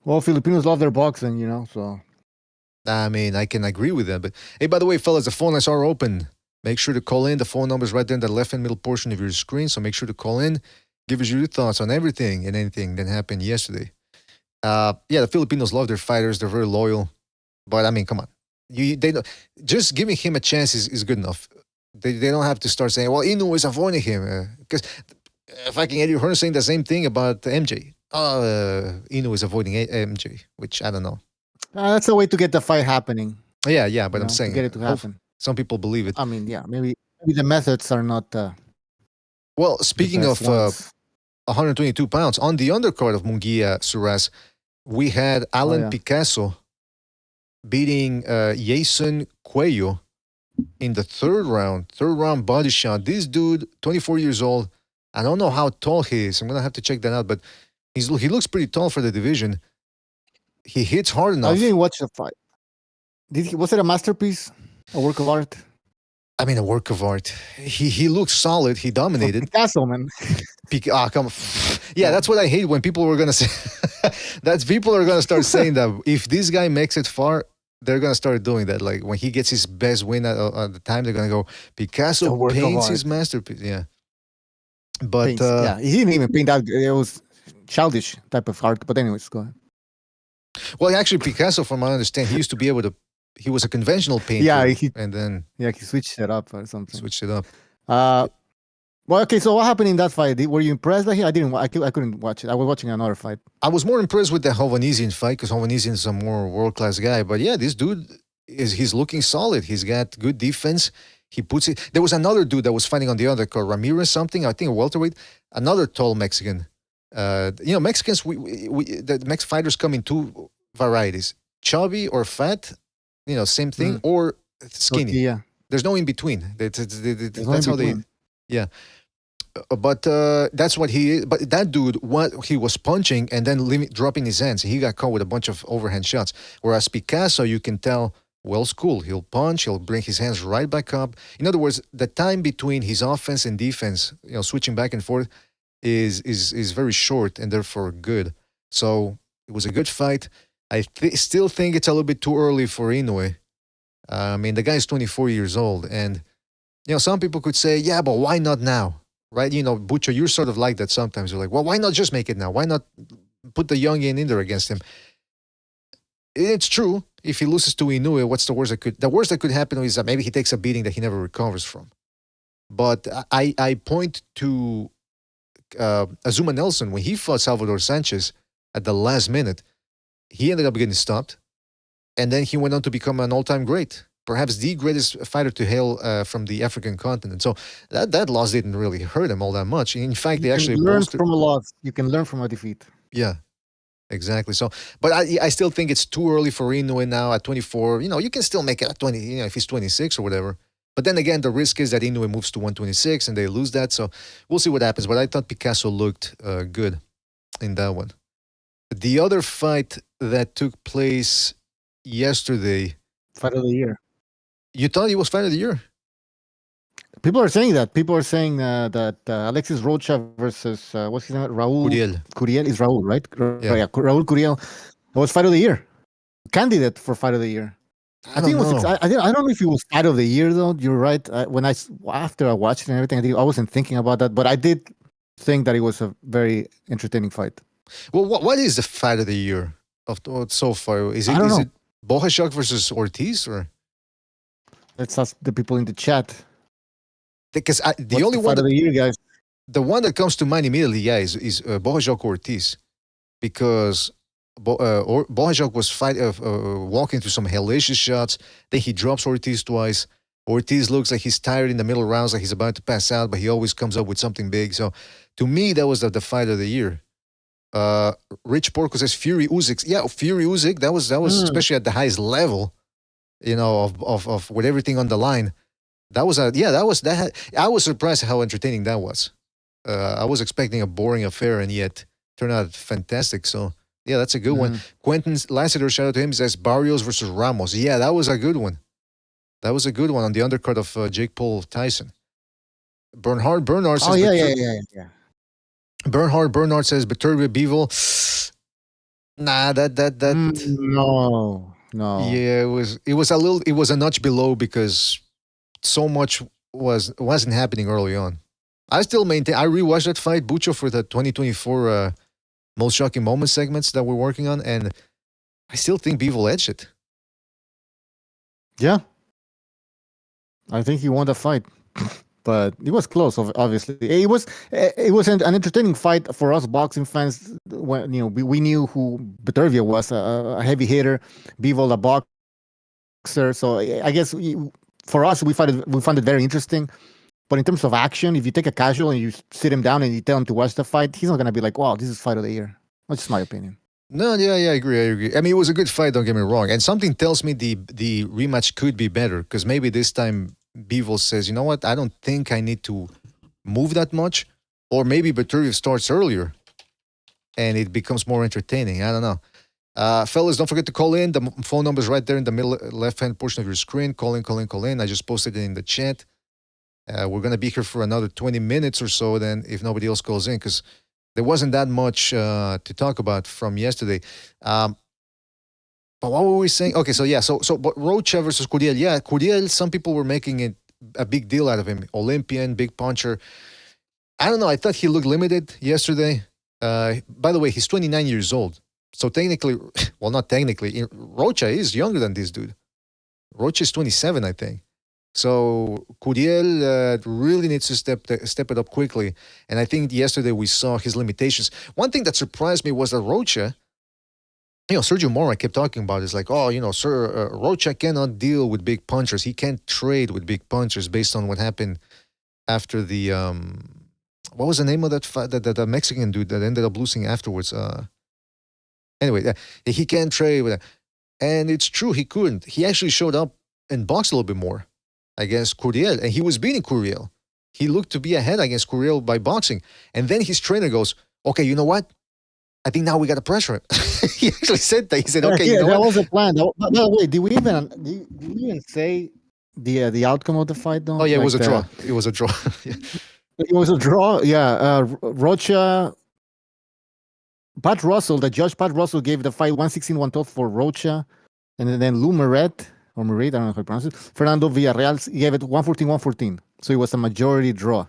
Well, Filipinos love their boxing, so. I mean, I can agree with that. But hey, by the way, fellas, the phone lines are open. Make sure to call in. The phone number is right there in the left and middle portion of your screen. So make sure to call in. Give us your thoughts on everything and anything that happened yesterday. The Filipinos love their fighters. They're very loyal. But I mean, come on. They don't, just giving him a chance is good enough. They don't have to start saying, well, Inoue is avoiding him. Because fucking Eddie Hearn saying the same thing about MJ. Inoue is avoiding MJ, which I don't know. That's the way to get the fight happening. Yeah, but I'm saying, to get it to happen. Some people believe it. I mean, maybe the methods are not. Well, speaking of 122 pounds, on the undercard of Munguia Surace, we had Alan Picasso beating Jason Cuello in the third round body shot. This dude, 24 years old. I don't know how tall he is. I'm gonna have to check that out, but he looks pretty tall for the division. He hits hard enough. I didn't watch the fight. Was it a masterpiece? A work of art? I mean, a work of art. He looked solid. He dominated. Picasso, man. Come on. Yeah, that's what I hate when people were gonna say. People are gonna start saying that if this guy makes it far, they're gonna start doing that. Like when he gets his best win at the time, they're gonna go, Picasso paints his masterpiece. Yeah, but he didn't even paint that. It was childish type of art. But anyways, go ahead. Well, actually, Picasso, from what I understand, he used to be able to. He was a conventional painter. Yeah, and then he switched it up or something. Switched it up. Well, okay. So what happened in that fight? Were you impressed by him? I couldn't watch it. I was watching another fight. I was more impressed with the Hovhannissian fight because Hovhannissian is a more world-class guy. But yeah, this dude he's looking solid. He's got good defense. He puts it. There was another dude that was fighting on the undercard, Ramirez something. I think a welterweight. Another tall Mexican. Mexicans. The Mex fighters come in two varieties: chubby or fat. Same thing, or skinny. Yeah. There's no in between. That's how they. Yeah. But that's what he is. But that dude, he was punching and then dropping his hands. He got caught with a bunch of overhand shots. Whereas Picasso, you can tell, well schooled. He'll punch. He'll bring his hands right back up. In other words, the time between his offense and defense, switching back and forth, is very short and therefore good. So it was a good fight. I still think it's a little bit too early for Inoue. I mean, the guy's 24 years old, and some people could say, yeah, but why not now? Right? Bucho, you're sort of like that sometimes. You're like, well, why not just make it now? Why not put the young in there against him? It's true. If he loses to Inoue, what's the worst that could? The worst that could happen is that maybe he takes a beating that he never recovers from. But I point to Azuma Nelson when he fought Salvador Sanchez at the last minute. He ended up getting stopped, and then he went on to become an all-time great, perhaps the greatest fighter to hail from the African continent. So that loss didn't really hurt him all that much. In fact, they You actually can learn bolstered. from a loss. You can learn from a defeat. Yeah, exactly. So, but I still think it's too early for Inoue now at 24. You can still make it at 20. If he's 26 or whatever. But then again, the risk is that Inoue moves to 126 and they lose that. So we'll see what happens. But I thought Picasso looked good in that one. The other fight that took place yesterday, Fight of the year. you thought it was fight of the year? People are saying that. People are saying that Alexis Rocha versus what's his name? Raul Curiel. Curiel is Raul, right? Yeah. Raul Curiel was fight of the year, candidate for fight of the year. I don't know. I don't know if it was fight of the year though. You're right. After I watched it and everything, I wasn't thinking about that, but I did think that it was a very entertaining fight. Well, what is the fight of the year of so far? Is I don't know. it Bohashok versus Ortiz or? Let's ask the people in the chat. Because the What's only the one fight of the year, guys. the one that comes to mind immediately, is Bohashok Ortiz, because Bohashok was walking through some hellacious shots. Then he drops Ortiz twice. Ortiz looks like he's tired in the middle rounds, like he's about to pass out, but he always comes up with something big. So, to me, that was the fight of the year. Rich Porco says Fury Usyk. Yeah, Fury Usyk. That was especially at the highest level, of with everything on the line. That was that. I was surprised how entertaining that was. I was expecting a boring affair, and yet turned out fantastic. So yeah, that's a good one. Quentin Lassiter, shout out to him. He says Barrios versus Ramos. Yeah, that was a good one. That was a good one on the undercard of Jake Paul Tyson. Bernhard Bernard says. Oh yeah. Bernhard says Beterbiev Bivol. Nah, that. No. Yeah, it was a notch below because so much wasn't happening early on. I still maintain. I rewatched that fight, Bucho, for the 2024 most shocking moments segments that we're working on, and I still think Bivol edged it. Yeah. I think he won the fight. But it was close, obviously. It was an entertaining fight for us boxing fans. When we knew who Beterbiev was, a heavy hitter, Bivol a boxer. So I guess for us, we found it very interesting. But in terms of action, if you take a casual and you sit him down and you tell him to watch the fight, he's not gonna be like, "Wow, this is fight of the year." That's just my opinion. No, yeah, I agree. I mean, it was a good fight. Don't get me wrong. And something tells me the rematch could be better because maybe this time Bivol says, you know what, I don't think I need to move that much, or maybe Beterbiev starts earlier and it becomes more entertaining. I don't know. Fellas, don't forget to call in. The phone number is right there in the middle left-hand portion of your screen. Call in. I just posted it in the chat. We're going to be here for another 20 minutes or so then if nobody else calls in because there wasn't that much to talk about from yesterday. But what were we saying? Okay, so yeah, but Rocha versus Curiel. Yeah, Curiel, some people were making it a big deal out of him. Olympian, big puncher. I don't know. I thought he looked limited yesterday. By the way, he's 29 years old. So technically, well, not technically, Rocha is younger than this dude. Rocha is 27, I think. So Curiel really needs to step it up quickly. And I think yesterday we saw his limitations. One thing that surprised me was that Rocha, Sergio Mora kept talking about it. It's like, Rocha cannot deal with big punchers. He can't trade with big punchers based on what happened after the, what was the name of that fight, that Mexican dude that ended up losing afterwards? Anyway, he can't trade with that. And it's true, he couldn't. He actually showed up and boxed a little bit more against Curiel, and he was beating Curiel. He looked to be ahead against Curiel by boxing. And then his trainer goes, okay, you know what? I think now we got to pressure him. He actually said that. He said, okay, you know that what? was a plan. By the way, did we even say the outcome of the fight though? Oh, yeah, it was a draw. It was a draw. Yeah. It was a draw, yeah. Rocha, the judge Pat Russell gave the fight 116-112 for Rocha. And then Lou Muret, I don't know how to pronounce it, Fernando Villarreal gave it 114-114. So it was a majority draw.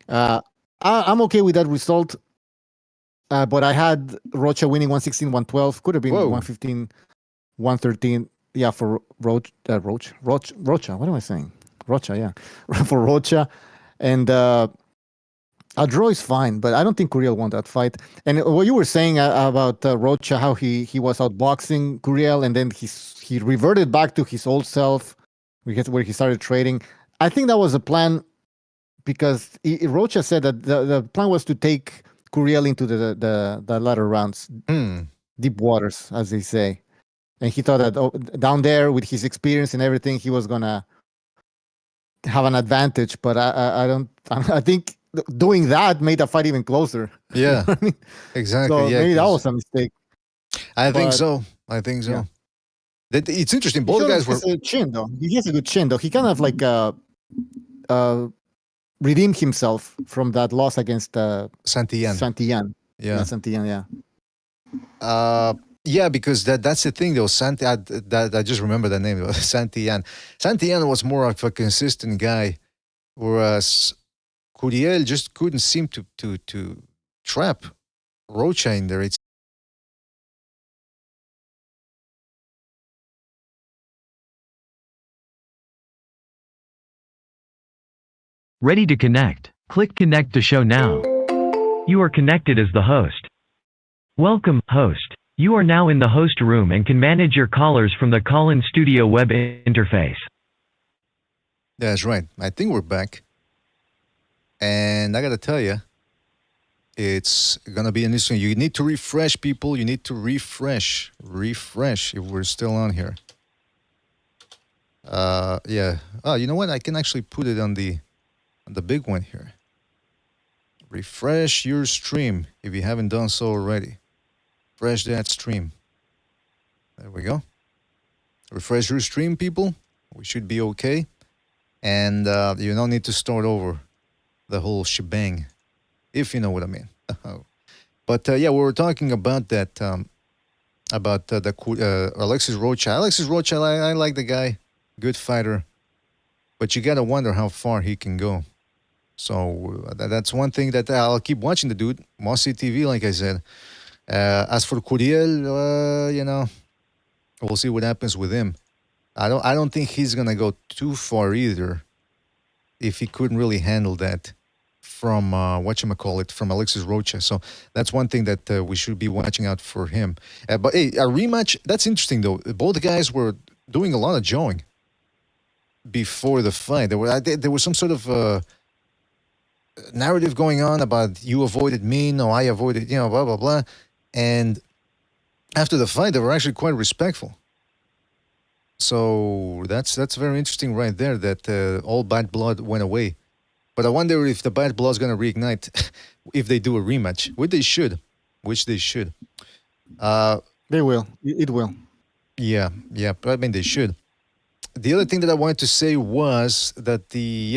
I'm okay with that result. But I had Rocha winning 116-112. Could have been 115. 113. Yeah, for Rocha. What am I saying? Rocha, yeah, for Rocha, and a draw is fine, but I don't think Curiel won that fight. And what you were saying about Rocha, how he was outboxing Curiel, and then he reverted back to his old self, where he started trading. I think that was a plan because Rocha said that the plan was to take Curiel into the latter rounds, deep waters, as they say. And he thought that down there with his experience and everything, he was gonna have an advantage. But I don't. I think doing that made the fight even closer. Yeah, I mean, exactly. so Yeah, maybe that was a mistake. I think But, so. I think so. yeah. It's interesting. He Both showed guys were. his chin though. He has a good chin though. He kind of like redeemed himself from that loss against Santillan. Santillan. Yeah. Santillan. Yeah. Yeah, because that's the thing though. I just remember the name. Santillan. Santillan was more of a consistent guy, whereas Curiel just couldn't seem to trap Rocha in there. It's Ready to connect. Click connect to show now. You are connected as the host. Welcome, host. You are now in the host room and can manage your callers from the call-in studio web interface. That's right. I think we're back. And I got to tell you, it's going to be an interesting. You need to refresh, people. You need to refresh if we're still on here. Yeah. Oh, you know what? I can actually put it on the big one here. Refresh your stream if you haven't done so already. Refresh that stream. There we go. Refresh your stream, people. We should be okay. And you don't need to start over the whole shebang, if you know what I mean. But yeah, we were talking about that, about Alexis Rocha. Alexis Rocha, I like the guy, good fighter. But you got to wonder how far he can go. So that's one thing that I'll keep watching the dude. Mossy TV, like I said. As for Curiel, you know, we'll see what happens with him. I don't think he's gonna go too far either. If he couldn't really handle that from from Alexis Rocha. So that's one thing that we should be watching out for him. But hey, a rematch, that's interesting though. Both guys were doing a lot of jawing before the fight. There was some sort of narrative going on about you avoided me, no, I avoided, you know, blah, blah, blah. And after the fight, they were actually quite respectful. So that's very interesting right there that all bad blood went away. But I wonder if the bad blood is going to reignite if they do a rematch, which they should. They will. It will. Yeah, but I mean, they should. The other thing that I wanted to say was that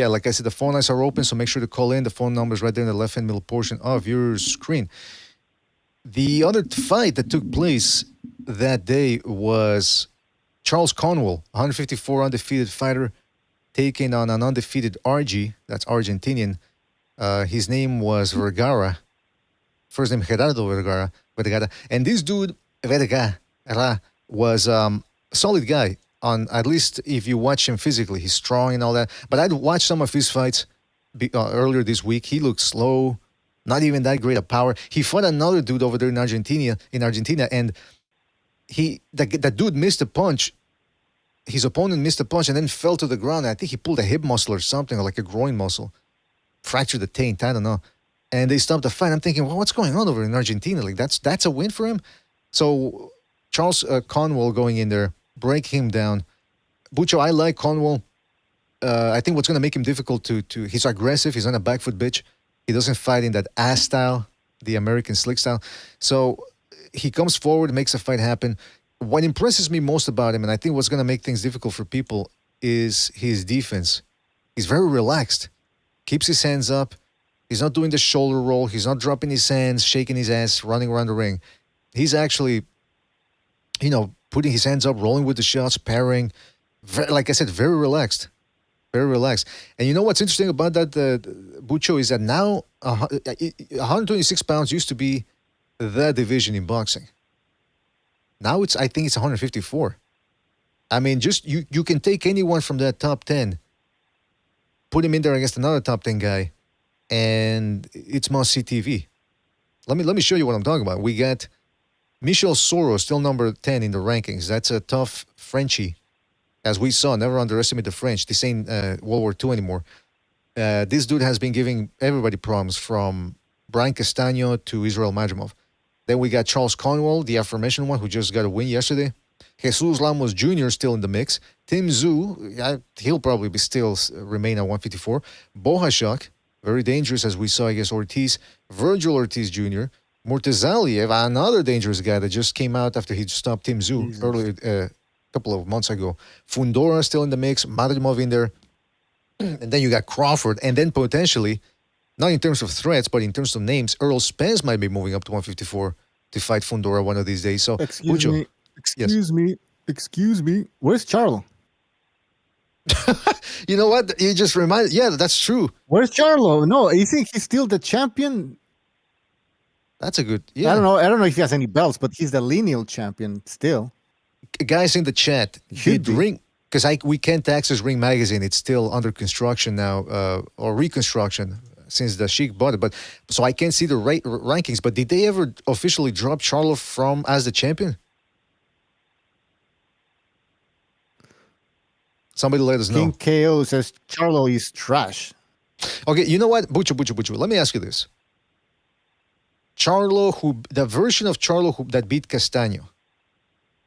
like I said, the phone lines are open, so make sure to call in. The phone number is right there in the left-hand middle portion of your screen. The other fight that took place that day was Charles Conwell, 154 undefeated fighter, taking on an undefeated RG, that's Argentinian. His name was Vergara. First name Gerardo Vergara. And this dude, Vergara, was a solid guy. On at least if you watch him physically, he's strong and all that. But I'd watched some of his fights earlier this week. He looked slow, not even that great of power. He fought another dude over there in Argentina, and that dude missed a punch. His opponent missed a punch and then fell to the ground. I think he pulled a hip muscle or something, or like a groin muscle, fractured the taint. I don't know. And they stopped the fight. I'm thinking, well, what's going on over in Argentina? Like that's a win for him. So Charles Conwell going in there, break him down. Bucho, I like Conwell. I think what's going to make him difficult to he's aggressive. He's not a back foot bitch. He doesn't fight in that ass style, the American slick style. So he comes forward, makes a fight happen. What impresses me most about him, and I think what's going to make things difficult for people, is his defense. He's very relaxed. Keeps his hands up. He's not doing the shoulder roll. He's not dropping his hands, shaking his ass, running around the ring. He's actually, you know, putting his hands up, rolling with the shots, parrying. Like I said, very relaxed. Very relaxed. And you know what's interesting about that, Bucho, is that now 126 pounds used to be the division in boxing. Now I think it's 154. I mean, just you can take anyone from that top 10, put him in there against another top 10 guy, and it's must-see TV. Let me show you what I'm talking about. We got Michel Soro, still number 10 in the rankings. That's a tough Frenchie. As we saw, never underestimate the French. This ain't World War II anymore. This dude has been giving everybody problems, from Brian Castano to Israel Madrimov. Then we got Charles Conwell, the aforementioned one, who just got a win yesterday. Jesus Lamos Jr. still in the mix. Tim Zhu, he'll probably be still remain at 154. Bohashak, very dangerous, as we saw against Ortiz. Virgil Ortiz Jr. Murtazaliev, another dangerous guy that just came out after he stopped Tim Zhu earlier, a couple of months ago. Fundora still in the mix. Madrimov in there. And then you got Crawford. And then potentially, not in terms of threats, but in terms of names, Earl Spence might be moving up to 154 to fight Fundora one of these days. So, Excuse me. Where's Charlo? You know what? You just reminded. Yeah, that's true. Where's Charlo? No, you think he's still the champion? That's a good. Yeah. I don't know if he has any belts, but he's the lineal champion still. Guys in the chat, Should Ring, because we can't access Ring Magazine. It's still under construction now, or reconstruction since the Sheik bought it. But so I can't see the rankings. But did they ever officially drop Charlo from as the champion? Somebody let us know. King KO says Charlo is trash. Okay, you know what? Bucho. Let me ask you this. Charlo, the version of Charlo that beat Castaño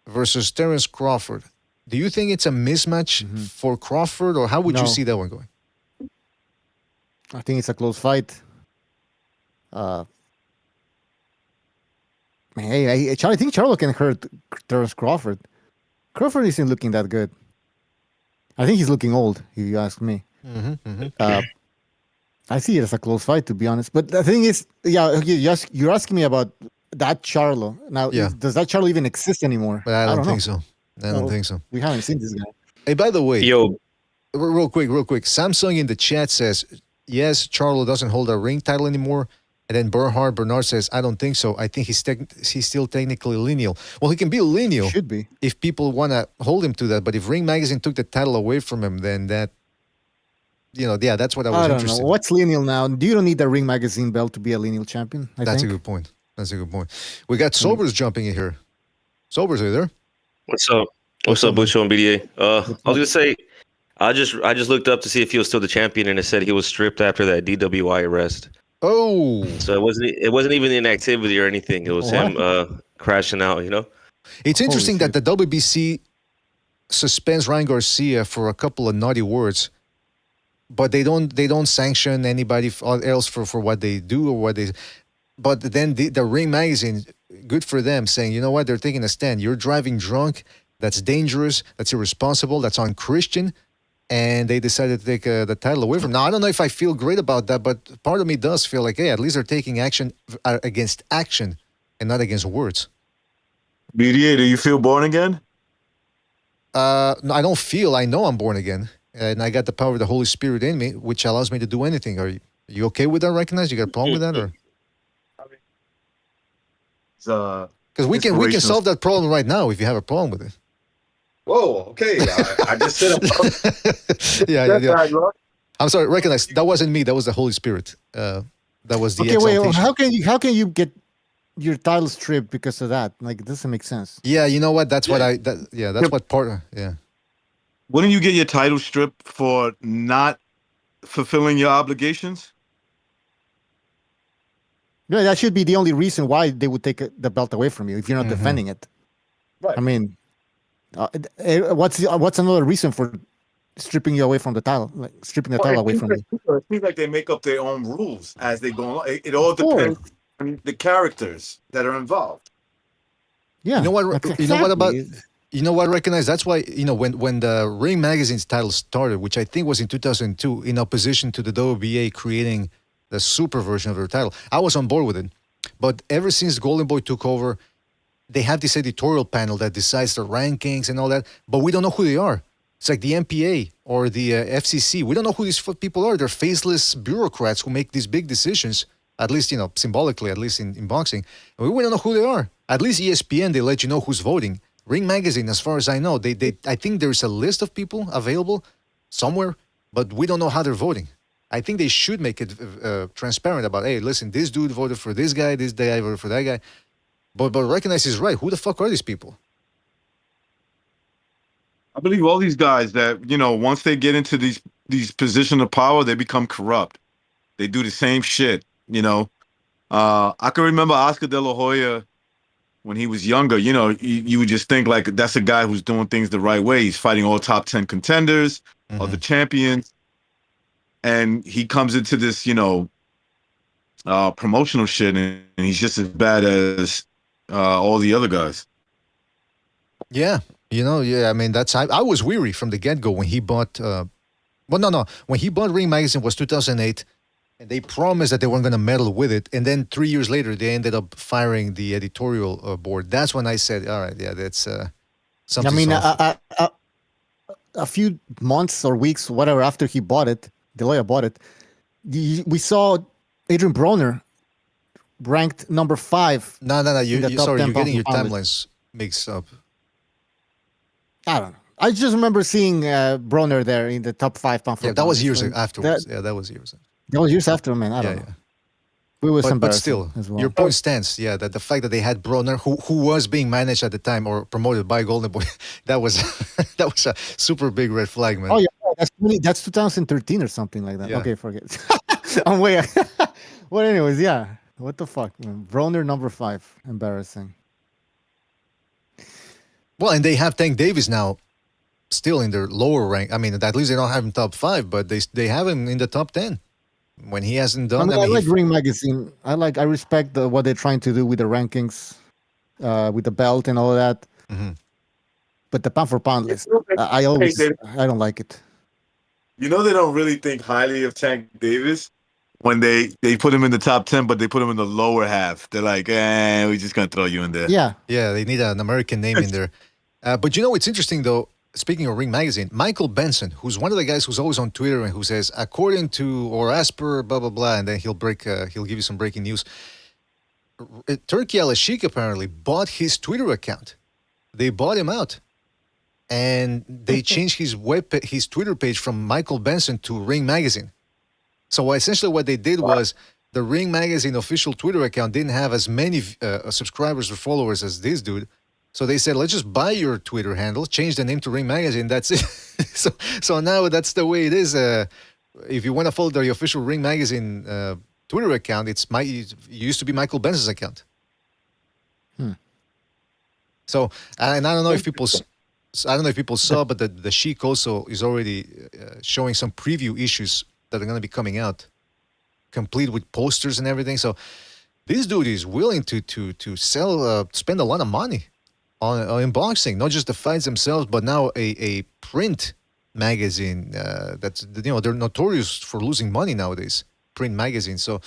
versus Terence Crawford, do you think it's a mismatch for Crawford, or how would you see that one going? I think it's a close fight. I think Charlo can hurt Terence Crawford. Crawford isn't looking that good. I think he's looking old, if you ask me. I see it as a close fight, to be honest. But the thing is, you're asking me about that Charlo. Now, does that Charlo even exist anymore? But I don't think so. I don't think so. We haven't seen this guy. Hey, by the way, real quick. Samsung in the chat says, yes, Charlo doesn't hold a ring title anymore. And then Bernard says, I don't think so. I think he's still technically lineal. Well, he can be lineal. Should be. If people want to hold him to that. But if Ring Magazine took the title away from him, then that, that's what I was interested in. I don't know. What's lineal now? You don't need the Ring Magazine belt to be a lineal champion, That's a good point. We got Sobers jumping in here. Sobers, are you there? What's up? What's up, Bucho and BDA? I was going to say, I just looked up to see if he was still the champion, and it said he was stripped after that DWI arrest. Oh, so it wasn't even inactivity or anything. It was him crashing out. It's interesting that the WBC suspends Ryan Garcia for a couple of naughty words, but they don't sanction anybody else for what they do or what they. But then the Ring Magazine, good for them, saying, you know what, they're taking a stand. You're driving drunk. That's dangerous. That's irresponsible. That's unchristian. And they decided to take the title away from him. Now, I don't know if I feel great about that, but part of me does feel like, hey, at least they're taking action against action and not against words. BDA, do you feel born again? No, I don't feel. I know I'm born again. And I got the power of the Holy Spirit in me, which allows me to do anything. Are you okay with that, Recognize? You got a problem with that? Or? Because we can solve that problem right now if you have a problem with it. Whoa, okay. I just said yeah. I'm sorry, Recognize, that wasn't me. That was the Holy Spirit. That was the exaltation. Wait, how can you get your title stripped because of that? Like, it doesn't make sense. Yeah, you know what? That's what what part. Yeah. Wouldn't you get your title stripped for not fulfilling your obligations? Yeah, that should be the only reason why they would take the belt away from you if you're not defending it. Right. I mean, what's another reason for stripping you away from the title? Like stripping the title away from you? It seems like they make up their own rules as they go along. It all depends on the characters that are involved. Yeah. You know what? You know what? Recognize that's why when the Ring Magazine's title started, which I think was in 2002, in opposition to the WBA creating the super version of their title, I was on board with it. But ever since Golden Boy took over, they have this editorial panel that decides the rankings and all that, but we don't know who they are. It's like the MPA or the FCC. We don't know who these people are. They're faceless bureaucrats who make these big decisions At least, symbolically, at least in boxing. We don't know who they are. At least ESPN, they let you know who's voting. Ring Magazine, as far as I know, I think there's a list of people available somewhere, but we don't know how they're voting. I think they should make it transparent about, hey, listen, this dude voted for this guy voted for that guy. But recognize he's right. Who the fuck are these people? I believe all these guys that, once they get into these positions of power, they become corrupt. They do the same shit, I can remember Oscar De La Hoya when he was younger. You would just think like that's a guy who's doing things the right way. He's fighting all top 10 contenders, or the champions. And he comes into this, promotional shit, and he's just as bad as all the other guys. Yeah. I mean, I was weary from the get-go when he bought, when he bought Ring Magazine was 2008, and they promised that they weren't going to meddle with it, and then 3 years later, they ended up firing the editorial board. That's when I said, all right, yeah, that's something. I mean, a few months or weeks, whatever, after he bought it, De La Hoya bought it, we saw Adrian Broner ranked number 5. No, you're getting your timelines mixed up. I don't know. I just remember seeing Broner there in the top 5 pound. Yeah, that was years afterwards. That was years. That was years after, man. I don't know. We was but still, as well. Your point stands. Yeah, that the fact that they had Broner, who was being managed at the time or promoted by Golden Boy, that was a super big red flag, man. Oh yeah, that's 2013 or something like that. Yeah. Okay, forget. I'm way. Well, anyways, yeah. What the fuck, man? Broner number 5, embarrassing. Well, and they have Tank Davis now, still in their lower rank. I mean, at least they don't have him top 5, but they have him in the top 10. When he hasn't done, I like Ring Magazine. I respect what they're trying to do with the rankings, with the belt and all of that. Mm-hmm. But the pound for pound list, I don't like it. They don't really think highly of Tank Davis when they put him in the top 10, but they put him in the lower half. They're like, we're just gonna throw you in there. Yeah, they need an American name in there. But it's interesting though. Speaking of Ring Magazine, Michael Benson, who's one of the guys who's always on Twitter and who says, according to or as per blah, blah, blah, and then he'll give you some breaking news. Turkey Al-Sheikh apparently bought his Twitter account. They bought him out. And they changed his Twitter page from Michael Benson to Ring Magazine. So essentially what they did was the Ring Magazine official Twitter account didn't have as many subscribers or followers as this dude. So they said, let's just buy your Twitter handle, change the name to Ring Magazine. That's it. so now that's the way it is. If you want to follow the official Ring Magazine Twitter account, it used to be Michael Benson's account. So, and I don't know if people saw, but the Sheik also is already showing some preview issues that are going to be coming out, complete with posters and everything. So this dude is willing to sell, spend a lot of money in boxing, not just the fights themselves, but now a print magazine that's they're notorious for losing money nowadays. Print magazine, so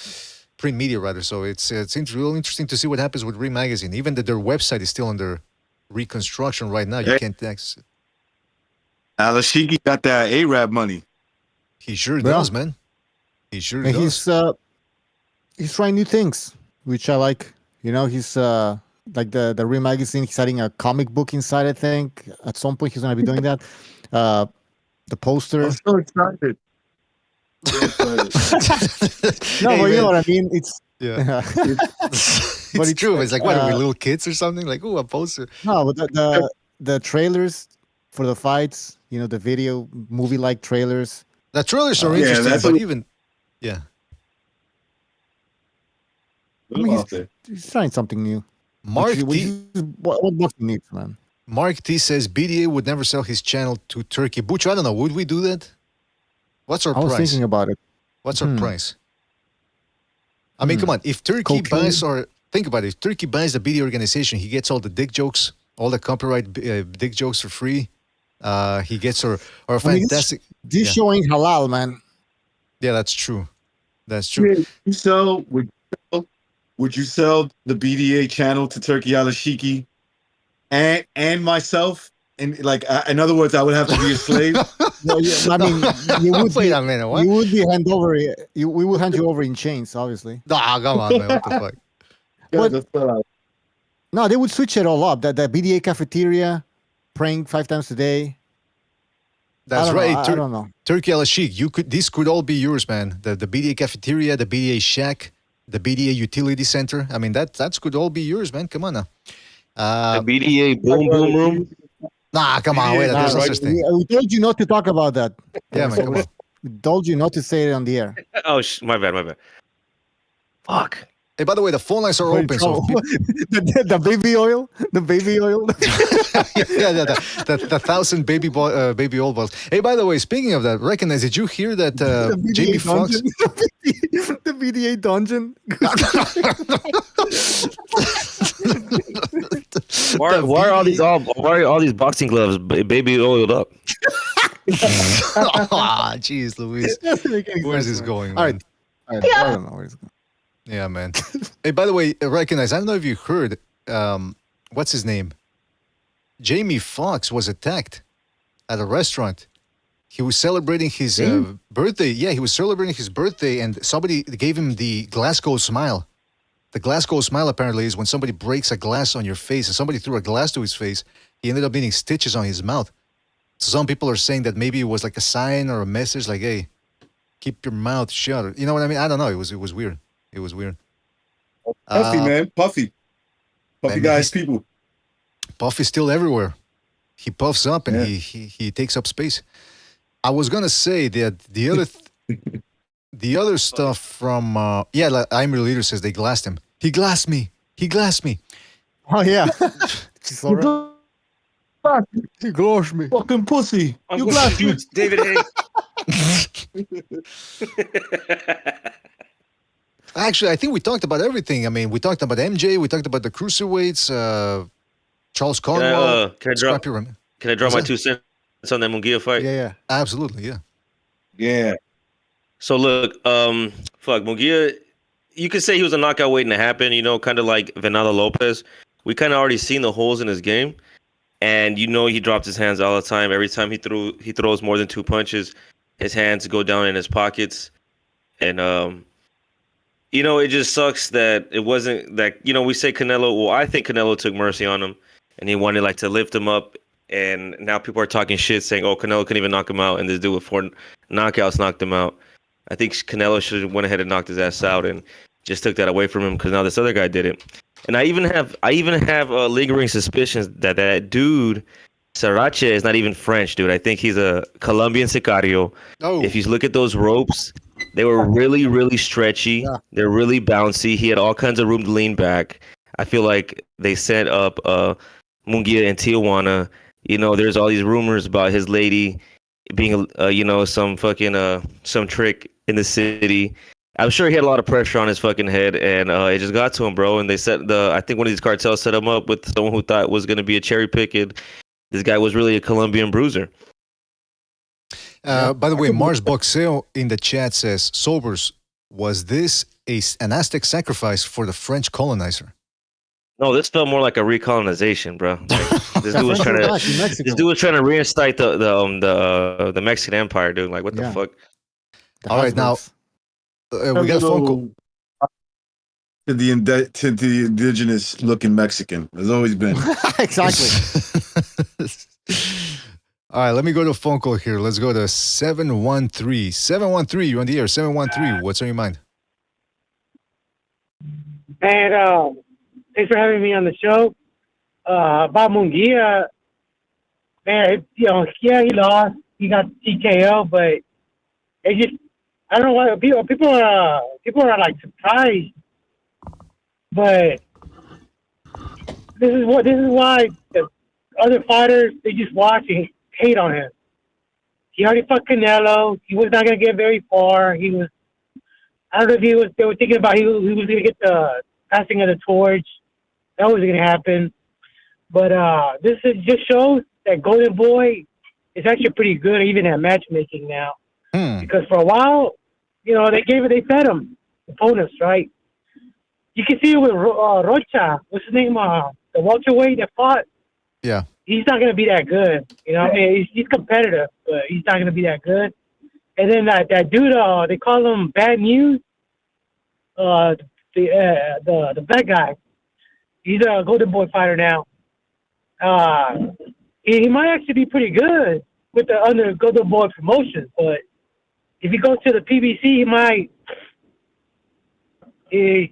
print media rather. So it's real interesting to see what happens with Ring Magazine. Even that their website is still under reconstruction right now. You can't access it. Al-Sheikh got that Arab money. He sure does, man. He sure does. He's trying new things, which I like. He's like the Ring Magazine. He's adding a comic book inside. I think at some point he's going to be doing that. The poster. I'm so excited. No, but you know what I mean. It's but it's true. It's like, what are we, little kids or something? Like, a poster. No, but the trailers for the fights. The video movie-like trailers. The trailers are interesting, but I mean, he's trying something new. Mark T. What boxing needs, man? Mark T says BDA would never sell his channel to Turkey. Butch, I don't know. Would we do that? What's our price? I was thinking about it. What's our price? I mean, come on. If Turkey buys, think about it. If Turkey buys the BDA organization, he gets all the dick jokes, all the copyright dick jokes for free. He gets our fantastic. This showing halal, man. Yeah, that's true. That's true. Would you sell the BDA channel to Turkey Al-Sheikh and myself? And in other words, I would have to be a slave. No, I mean, you would Wait be, a minute, what? you would be hand over. We will hand you over in chains, obviously. Nah, come on, man. What the fuck? But no, they would switch it all up. The BDA cafeteria, praying 5 times a day. That's I don't right. know. I don't know. Turkey Al-Sheikh, these could all be yours, man. The BDA cafeteria, the BDA shack, the BDA utility center. I mean, that could all be yours, man. Come on now. The BDA boom boom room. Nah, come on. Wait, BDA, there's no right? such thing. We told you not to talk about that. Yeah, man, come on. We told you not to say it on the air. Oh, my bad. Fuck. Hey, by the way, the phone lines are We're in open. So trouble. the baby oil, the baby oil. the 1,000 baby oil balls. Hey, by the way, speaking of that, recognize, did you hear that The BDA Jamie Foxx? dungeon. The BDA dungeon. Why are all these boxing gloves baby oiled up? Ah, jeez, Louise. Where's this going, All man? right. I don't know where it's going. Yeah, man. Hey, by the way, recognize, I don't know if you heard, what's his name? Jamie Foxx was attacked at a restaurant. He was celebrating his birthday. Yeah, he was celebrating his birthday, and somebody gave him the Glasgow smile. The Glasgow smile apparently is when somebody breaks a glass on your face, and somebody threw a glass to his face. He ended up getting stitches on his mouth. So some people are saying that maybe it was like a sign or a message, like, "Hey, keep your mouth shut." You know what I mean? I don't know. It was weird. It was weird. Puffy, man. Puffy man, guys, people. Puffy's still everywhere. He puffs up and he takes up space. I was gonna say that the other the other stuff from like Aimer Leader says they glassed him. He glassed me. He glassed me. Oh yeah. She's all right. He glassed me. Fucking pussy. You glass you, David Hay. Actually, I think we talked about everything. I mean, we talked about MJ. We talked about the cruiserweights. Charles Conwell. Can I draw my 2 cents on that Munguia fight? Yeah. Absolutely, yeah. Yeah. So look, Munguia, you could say he was a knockout waiting to happen, kind of like Venado Lopez. We kind of already seen the holes in his game, and he dropped his hands all the time. Every time he throws more than 2 punches, his hands go down in his pockets. And it just sucks that it wasn't that, we say Canelo, well, I think Canelo took mercy on him and he wanted to lift him up. And now people are talking shit saying, oh, Canelo couldn't even knock him out. And this dude with 4 knockouts knocked him out. I think Canelo should have went ahead and knocked his ass out and just took that away from him because now this other guy did it. And I even have lingering suspicions that dude, Surace, is not even French, dude. I think he's a Colombian sicario. Oh. If you look at those ropes, they were really, really stretchy. Yeah. They're really bouncy. He had all kinds of room to lean back. I feel like they set up Munguia in Tijuana. There's all these rumors about his lady being, some fucking some trick in the city. I'm sure he had a lot of pressure on his fucking head, and it just got to him, bro. And they I think one of these cartels set him up with someone who thought was going to be a cherry pick, and this guy was really a Colombian bruiser. By the way, Mars Boxeo in the chat says, Sobers, was this an Aztec sacrifice for the French colonizer? No, this felt more like a recolonization, bro. This dude was trying to reinstate the Mexican Empire, dude. Like, what the fuck? All right, now we got a phone call. To the indigenous looking Mexican. There's always been. Exactly. All right, let me go to a phone call here. Let's go to 713. 713, you're on the air. 713, what's on your mind? And thanks for having me on the show. About Munguia, man, he lost. He got TKO, but it just, I don't know why people are like surprised. But this is why the other fighters, they just watch and hate on him. He already fought Canelo. He was not going to get very far. I don't know if they were thinking about he was going to get the passing of the torch. That wasn't going to happen. But this just shows that Golden Boy is actually pretty good, even at matchmaking now. Because for a while, they fed him opponents, right? You can see it with Rocha. What's his name? The welterweight that fought. Yeah. he's not gonna be that good. You know, I mean, he's competitive, but he's not gonna be that good. And then that dude, they call him Bad News. The bad guy. He's a Golden Boy fighter now. He might actually be pretty good with the under Golden Boy promotion, but if he goes to the PBC, he might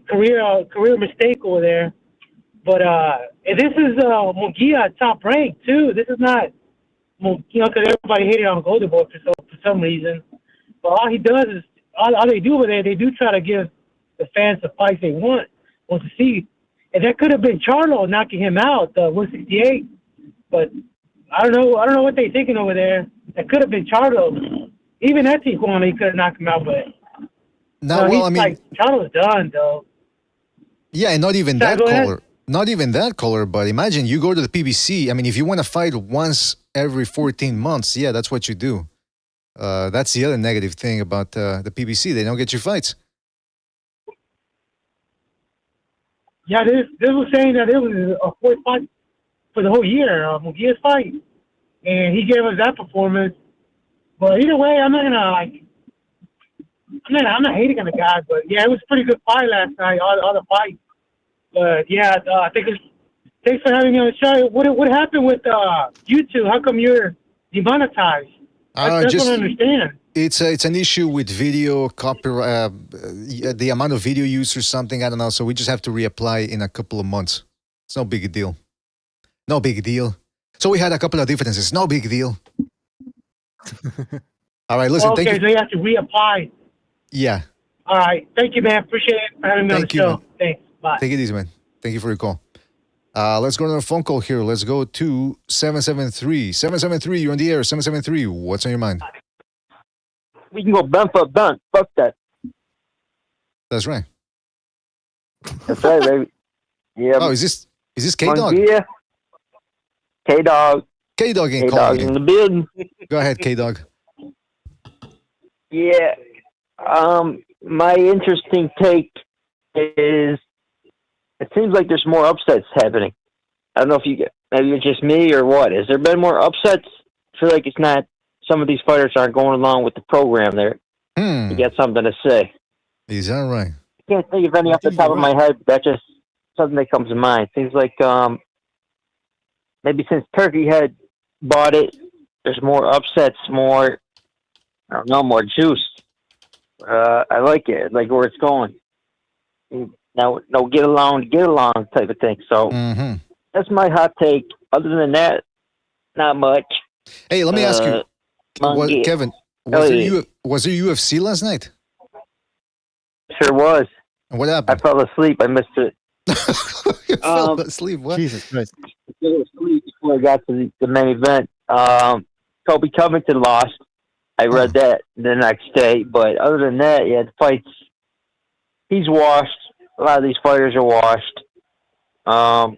career mistake over there. But and this is Munguia top rank too. This is not because everybody hated on Golden Boy for some reason. But all he does is all they do over there. They do try to give the fans the fights they want to see. And that could have been Charlo knocking him out, 168. But I don't know what they're thinking over there. That could have been Charlo. Even at Tijuana, he could have knocked him out. But Charlo's done though. Yeah, and not even that color. Not even that color. But imagine you go to the PBC. I mean, if you want to fight once every 14 months, yeah, that's what you do. That's the other negative thing about the PBC. They don't get you fights. Yeah, this was saying that it was a fourth fight for the whole year, Munguia's fight, and he gave us that performance. But either way, I'm not hating on the guy, but yeah, it was a pretty good fight last night, all the fights. But yeah, I think thanks for having me on the show. What happened with you two? How come you're demonetized? That's what I understand. It's an issue with video copyright, the amount of video use or something. I don't know. So we just have to reapply in a couple of months. It's no big deal. No big deal. So we had a couple of differences. No big deal. All right, listen. Okay, so you have to reapply. Yeah. All right. Thank you, man. Appreciate it for having me on the show. Man. Thanks. Bye. Take it easy, man. Thank you for your call. Let's go to a phone call here. Let's go to 773. 773, you're on the air. 773, what's on your mind? We can go bump for bump. Fuck that. That's right. That's right, baby. Yeah. Oh, is this K-Dog? Yeah. K-Dog. K-Dog ain't K-Dog calling in you. the building. Go ahead, K-Dog. Yeah. My interesting take is it seems like there's more upsets happening. I don't know if maybe it's just me or what. Has there been more upsets? I feel like it's not. Some of these fighters aren't going along with the program there. You got something to say. Is that right? I can't think of any off the top of my head. That's just something that comes to mind. Seems like maybe since Turkey had bought it, there's more upsets, more, I don't know, more juice. I like it. I like where it's going. Now, no, get along type of thing. So that's my hot take. Other than that, not much. Hey, let me ask you, Kevin, was there UFC last night? Sure was. And what happened? I fell asleep. I missed it. You fell asleep? What? Jesus Christ. I fell asleep before I got to the main event. Colby Covington lost. I read that the next day. But other than that, yeah, the fights, he's washed. A lot of these fighters are washed. I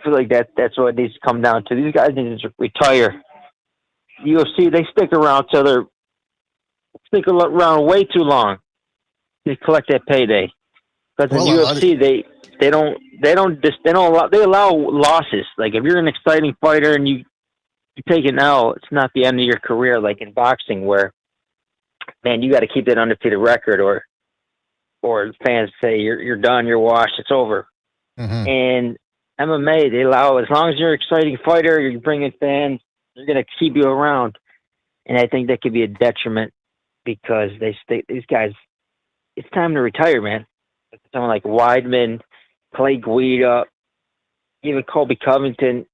feel like that's what it needs to come down to. These guys need to retire. UFC, they stick around way too long to collect that payday. Because in UFC, they allow losses. Like if you're an exciting fighter and you take an L, it's not the end of your career. Like in boxing, where man, you got to keep that undefeated record, or fans say you're done, you're washed, it's over. And MMA, they allow, as long as you're an exciting fighter, you're bringing fans, they're going to keep you around. And I think that could be a detriment because these guys, it's time to retire, man. Someone like Weidman, Clay Guida, even Colby Covington,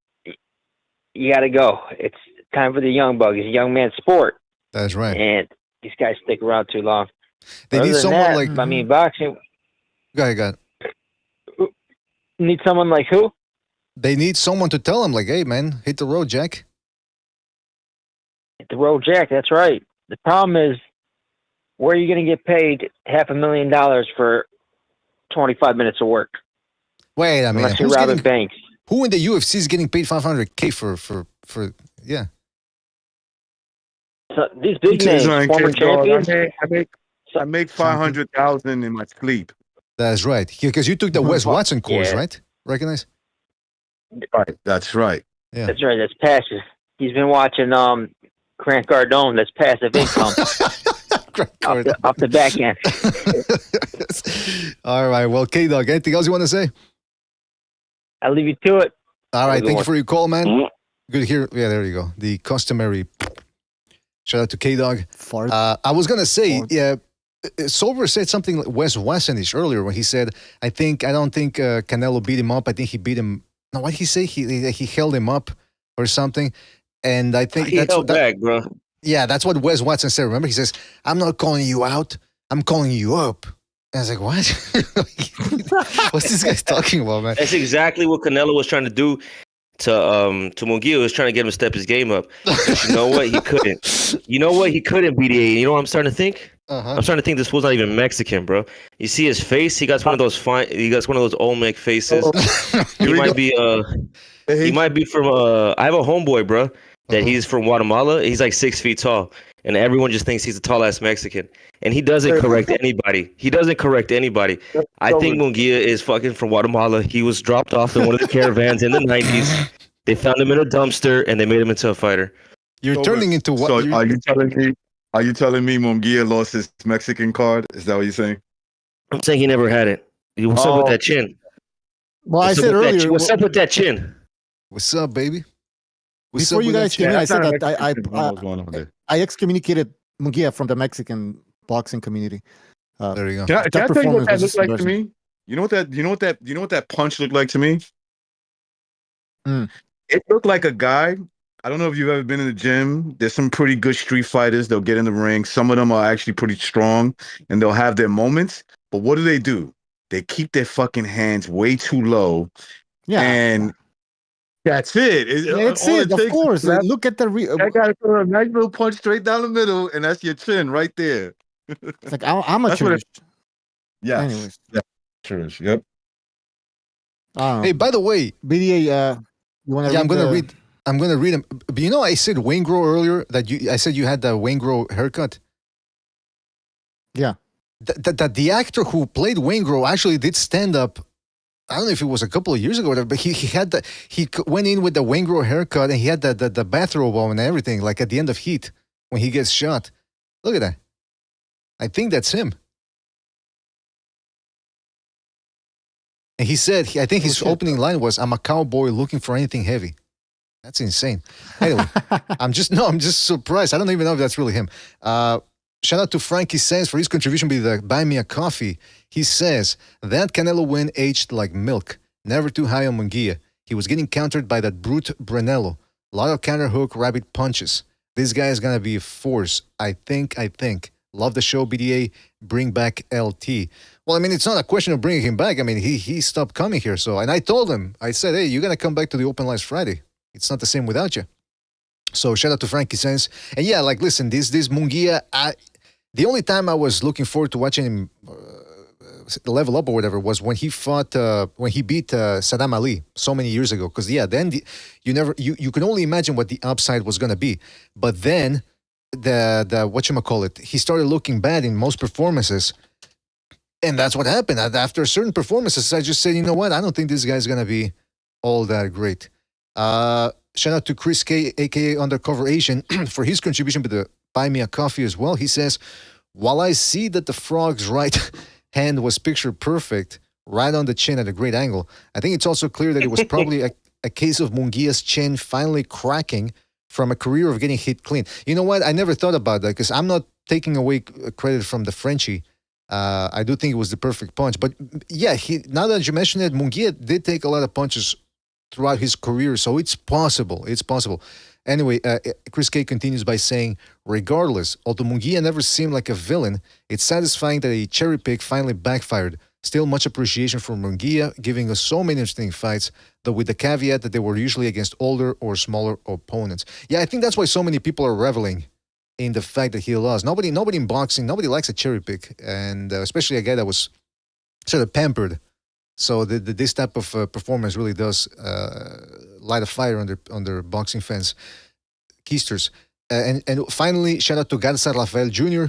you got to go. It's time for the young bug. It's a young man's sport. That's right. And these guys stick around too long. They need someone like... I mean, boxing... Go ahead. Need someone like who? They need someone to tell them, like, hey, man, hit the road, Jack. Hit the road, Jack. That's right. The problem is, where are you going to get paid $500,000 for 25 minutes of work? Wait a minute. Unless you're robbing banks. Who in the UFC is getting paid $500K for yeah? So these big names, former champions. I make 500,000 in my sleep. That's right. Because you took the Wes Watson course, right? Recognize? Right. That's right. Yeah. That's right. That's passive. He's been watching Grant Cardone. That's passive income off the back end. All right. Well, K-Dog, anything else you want to say? I'll leave you to it. All right. Have a good Thank you one. for your call, man. Good here. Yeah, there you go. The customary shout out to K-Dog. Fart. I was going to say, Fart. yeah, Silver said something like Wes Wassenish earlier when he said, I don't think Canelo beat him up. I think he beat him. No, what did he say? He held him up or something. And I think He held back, bro. Yeah, that's what Wes Watson said. Remember, he says, I'm not calling you out. I'm calling you up. And I was like, what? What's this guy talking about, man? That's exactly what Canelo was trying to do to Munguia. He was trying to get him to step his game up. But you know what? He couldn't. You know what? He couldn't, BDA. You know what I'm starting to think? I'm starting to think this fool's not even Mexican, bro. You see his face? He got one of those Olmec faces. He might be from I have a homeboy, bro, that he's from Guatemala. He's like 6 feet tall. And everyone just thinks he's a tall ass Mexican. And he doesn't correct anybody. I think Munguia is fucking from Guatemala. He was dropped off in one of the caravans in the 90s. They found him in a dumpster and they made him into a fighter. You're turning into what? So are you telling me Munguia lost his Mexican card? Is that what you're saying? I'm saying he never had it. What's up with that chin? Well, I said earlier. What's up with that chin? What's up, baby? Before you guys came in, I said that What's going on there? I excommunicated Munguia from the Mexican boxing community. There you go. Can I tell you what that performance looked was like to embarrassing. me? You know what that punch looked like to me? It looked like a guy. I don't know if you've ever been in the gym. There's some pretty good street fighters. They'll get in the ring. Some of them are actually pretty strong, and they'll have their moments. But what do? They keep their fucking hands way too low. Yeah. And that's it. That's it. Of course. Look at the. That guy threw a nice little punch straight down the middle, and that's your chin right there. It's like amateurish. Yeah. Anyways. Yeah. Amateurish. Yep. Hey, by the way, BDA, you want to? Yeah, I'm gonna read them. But you know, I said Waingro earlier. I said you had the Waingro haircut. Yeah. That the actor who played Waingro actually did stand up. I don't know if it was a couple of years ago, or whatever, but he went in with the Waingro haircut and he had the bathrobe on and everything, like at the end of Heat when he gets shot. Look at that. I think that's him. And he said, I think his opening line was, "I'm a cowboy looking for anything heavy." That's insane. Anyway, I'm just surprised. I don't even know if that's really him. Shout out to Frankie Says for his contribution to the Buy Me a Coffee. He says, that Canelo win aged like milk. Never too high on Munguia. He was getting countered by that brute Brunello. A lot of counter hook, rabbit punches. This guy is going to be a force. I think. Love the show, BDA. Bring back LT. Well, I mean, it's not a question of bringing him back. I mean, he stopped coming here. So, and I told him, I said, hey, you're going to come back to the Open Lives Friday. It's not the same without you. So shout out to Frankie Sense. And yeah, like, listen, this Munguia, the only time I was looking forward to watching him level up or whatever was when he fought, when he beat Saddam Ali so many years ago. Because yeah, then you can only imagine what the upside was going to be. But then he started looking bad in most performances. And that's what happened. After certain performances, I just said, you know what? I don't think this guy's going to be all that great. Shout out to Chris K, aka Undercover Asian, for his contribution to the Buy Me a Coffee as well. He says, while I see that the frog's right hand was picture perfect, right on the chin at a great angle, I think it's also clear that it was probably a case of Munguia's chin finally cracking from a career of getting hit clean. You know what? I never thought about that because I'm not taking away credit from the Frenchie. I do think it was the perfect punch. But yeah, now that you mentioned it, Munguia did take a lot of punches throughout his career, so it's possible. Anyway, Chris K continues by saying, regardless, although Munguia never seemed like a villain, it's satisfying that a cherry pick finally backfired. Still much appreciation for Munguia, giving us so many interesting fights, though with the caveat that they were usually against older or smaller opponents. Yeah, I think that's why so many people are reveling in the fact that he lost. Nobody in boxing, nobody likes a cherry pick, and especially a guy that was sort of pampered. So this type of performance really does light a fire under boxing fans, keisters. And finally, shout out to Garza Rafael Jr.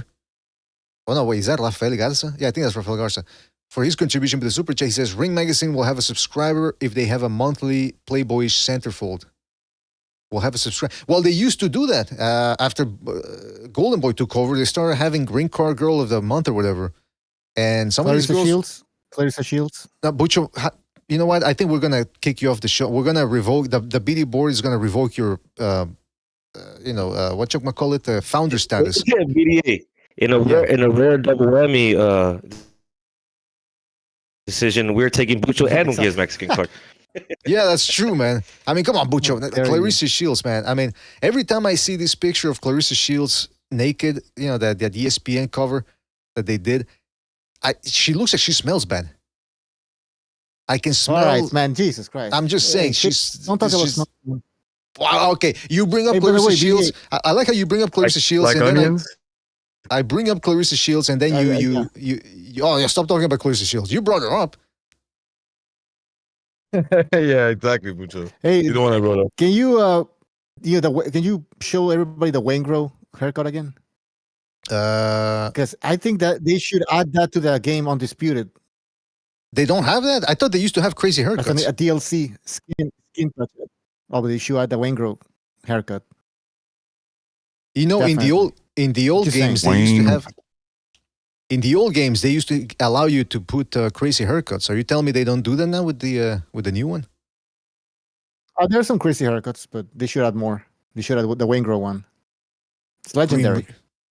Oh no, wait, is that Rafael Garza? Yeah, I think that's Rafael Garza. For his contribution to the Super Chat, he says, Ring Magazine will have a subscriber if they have a monthly Playboyish centerfold. will have a subscribe. Well, they used to do that after Golden Boy took over. They started having Green Card Girl of the Month or whatever. And some of these girls, Clarissa Shields. Bucho, you know what? I think we're gonna kick you off the show. We're gonna revoke the BD board is gonna revoke your, what you might call it, founder status. Yeah, BDA in a rare double whammy decision. We're taking Bucho and Munguia's Mexican card. Yeah, that's true, man. I mean, come on, Bucho. Clarissa Shields, man. I mean, every time I see this picture of Clarissa Shields naked, that ESPN cover that they did, she looks like she smells bad. I can smell. All right, man. Jesus Christ. I'm just saying, don't talk about smell. Wow, okay. You bring up Clarissa Shields. I like how you bring up Clarissa Shields. Like and onions? Then I bring up Clarissa Shields, and then stop talking about Clarissa Shields. You brought her up. Yeah, exactly, Bucho. Hey, You don't want to brought up. can you can you show everybody the Wayne Grow haircut again? Because I think that they should add that to the game Undisputed. They don't have that? I thought they used to have crazy As haircuts. a DLC skin touch. Oh, but they should add the Wayne Grow haircut. In Definitely. the old Just games, saying. they used to Wayne. have. In the old games, they used to allow you to put crazy haircuts. Are you telling me they don't do that now with the new one? There are some crazy haircuts, but they should add more. They should add the Wayne Grow one. It's legendary.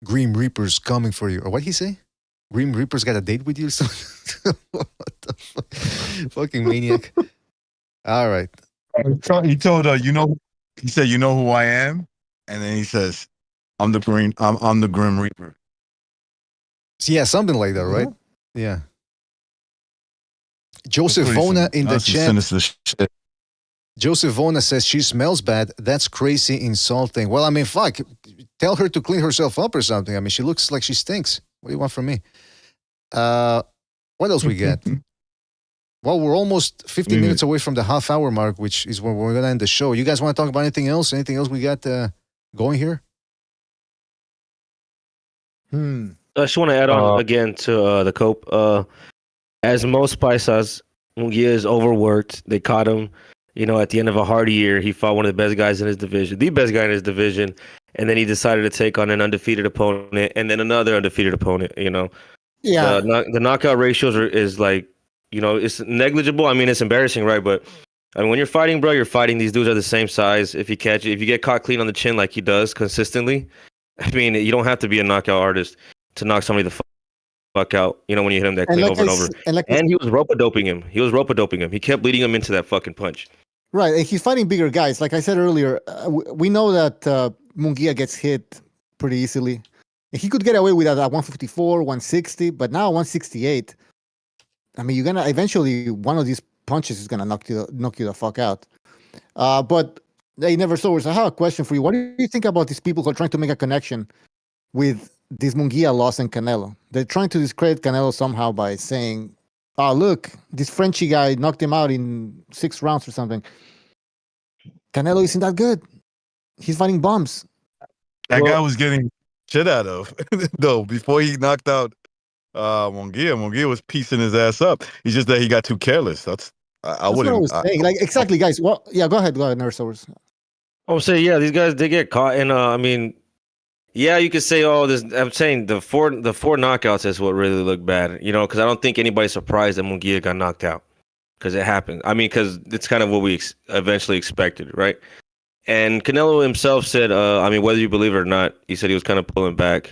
Grim Reaper's coming for you. Or what he say? Grim Reaper's got a date with you or something? What the fuck? Fucking maniac. All right. He told her, he said, you know who I am? And then he says, I'm the Grim Reaper. Yeah, something like that, right? Yeah. Joseph Pretty Vona sin- in the that's some chat. sinister shit. Joseph Vona says she smells bad. That's crazy insulting. Well, I mean, fuck. Tell her to clean herself up or something. I mean, she looks like she stinks. What do you want from me? What else we got? Well, we're almost 15 minutes away from the half-hour mark, which is when we're going to end the show. You guys want to talk about anything else? Anything else we got going here? I just want to add on again to the cope. As most paisas, Munguia is overworked. They caught him, at the end of a hard year. He fought one of the best guys in his division, the best guy in his division, and then he decided to take on an undefeated opponent and then another undefeated opponent. Yeah. The knockout ratios is like, it's negligible. I mean, it's embarrassing, right? But I mean, when you're fighting, bro, you're fighting. These dudes are the same size. If you get caught clean on the chin like he does consistently, I mean, you don't have to be a knockout artist to knock somebody the fuck out. When you hit him that clean over and over. And he was rope-a-doping him. He kept leading him into that fucking punch. Right, and he's fighting bigger guys. Like I said earlier, we know that Munguia gets hit pretty easily. He could get away with that at 154, 160, but now 168. I mean, you're gonna eventually one of these punches is gonna knock you the fuck out. But they never saw. So I have a question for you. What do you think about these people who are trying to make a connection with this Munguia loss and Canelo? They're trying to discredit Canelo somehow by saying, "Oh, look, this Frenchy guy knocked him out in 6 rounds or something." Canelo isn't that good. He's fighting bums. That guy was getting shit out of, though, before he knocked out Munguia. Munguia was piecing his ass up. It's just that he got too careless. That's what I was saying. Exactly, guys. Well, yeah, go ahead, Nurse Source. I'm saying, yeah, these guys, they get caught. And, I mean, yeah, you could say, I'm saying the four knockouts is what really looked bad, because I don't think anybody's surprised that Munguia got knocked out. Because it happened. I mean, because it's kind of what we eventually expected, right? And Canelo himself said, whether you believe it or not, he said he was kind of pulling back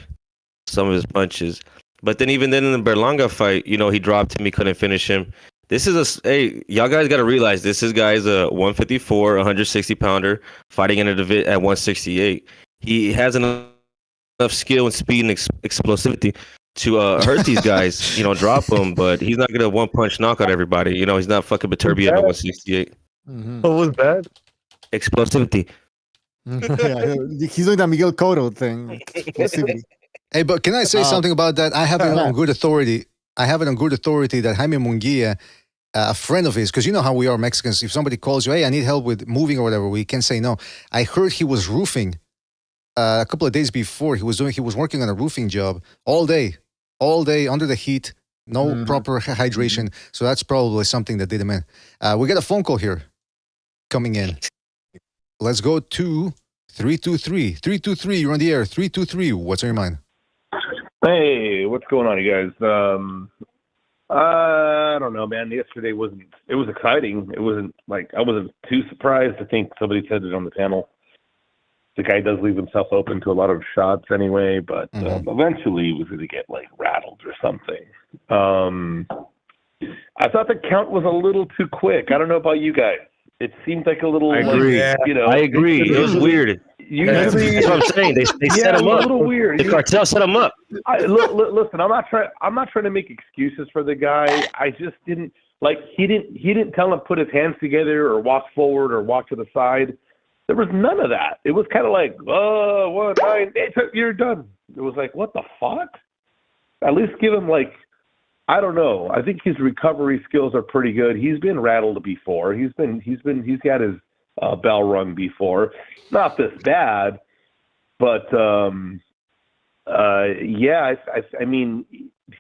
some of his punches. But then even then in the Berlanga fight, he dropped him. He couldn't finish him. This is y'all guys got to realize this guy's a 154, 160 pounder fighting in a division at 168. He has enough skill and speed and explosivity to hurt these guys, drop them, but he's not gonna one punch knock out everybody. He's not fucking Beterbiev at 168. Mm-hmm. What was bad? Explosivity. Yeah, he's doing that Miguel Cotto thing. Explosivity. Hey, but can I say something about that? I have it on good authority. That Jaime Munguia, a friend of his, because you know how we are Mexicans. If somebody calls you, hey, I need help with moving or whatever, we can say no. I heard he was roofing a couple of days before. He was working on a roofing job all day under the heat, no proper hydration. So that's probably something that did him in. We got a phone call here coming in. let's go to 323. 323, you're on the air. 323, what's on your mind? Hey, what's going on, you guys? I don't know, man. Yesterday was exciting. It wasn't like I wasn't too surprised. I think somebody said it on the panel. The guy does leave himself open to a lot of shots anyway, but eventually he was going to get like rattled or something. I thought the count was a little too quick. I don't know about you guys. It seemed like a little. I agree. I agree. It was weird. That's what I'm saying. They set him up. A little weird. The cartel set him up. Listen, I'm not trying to make excuses for the guy. I just didn't like. He didn't tell him to put his hands together or walk forward or walk to the side. There was none of that. It was kind of like, 1, 9, 8, you're done. It was like, what the fuck? At least give him like, I don't know. I think his recovery skills are pretty good. He's been rattled before. He's got his bell rung before. Not this bad, but yeah. I mean,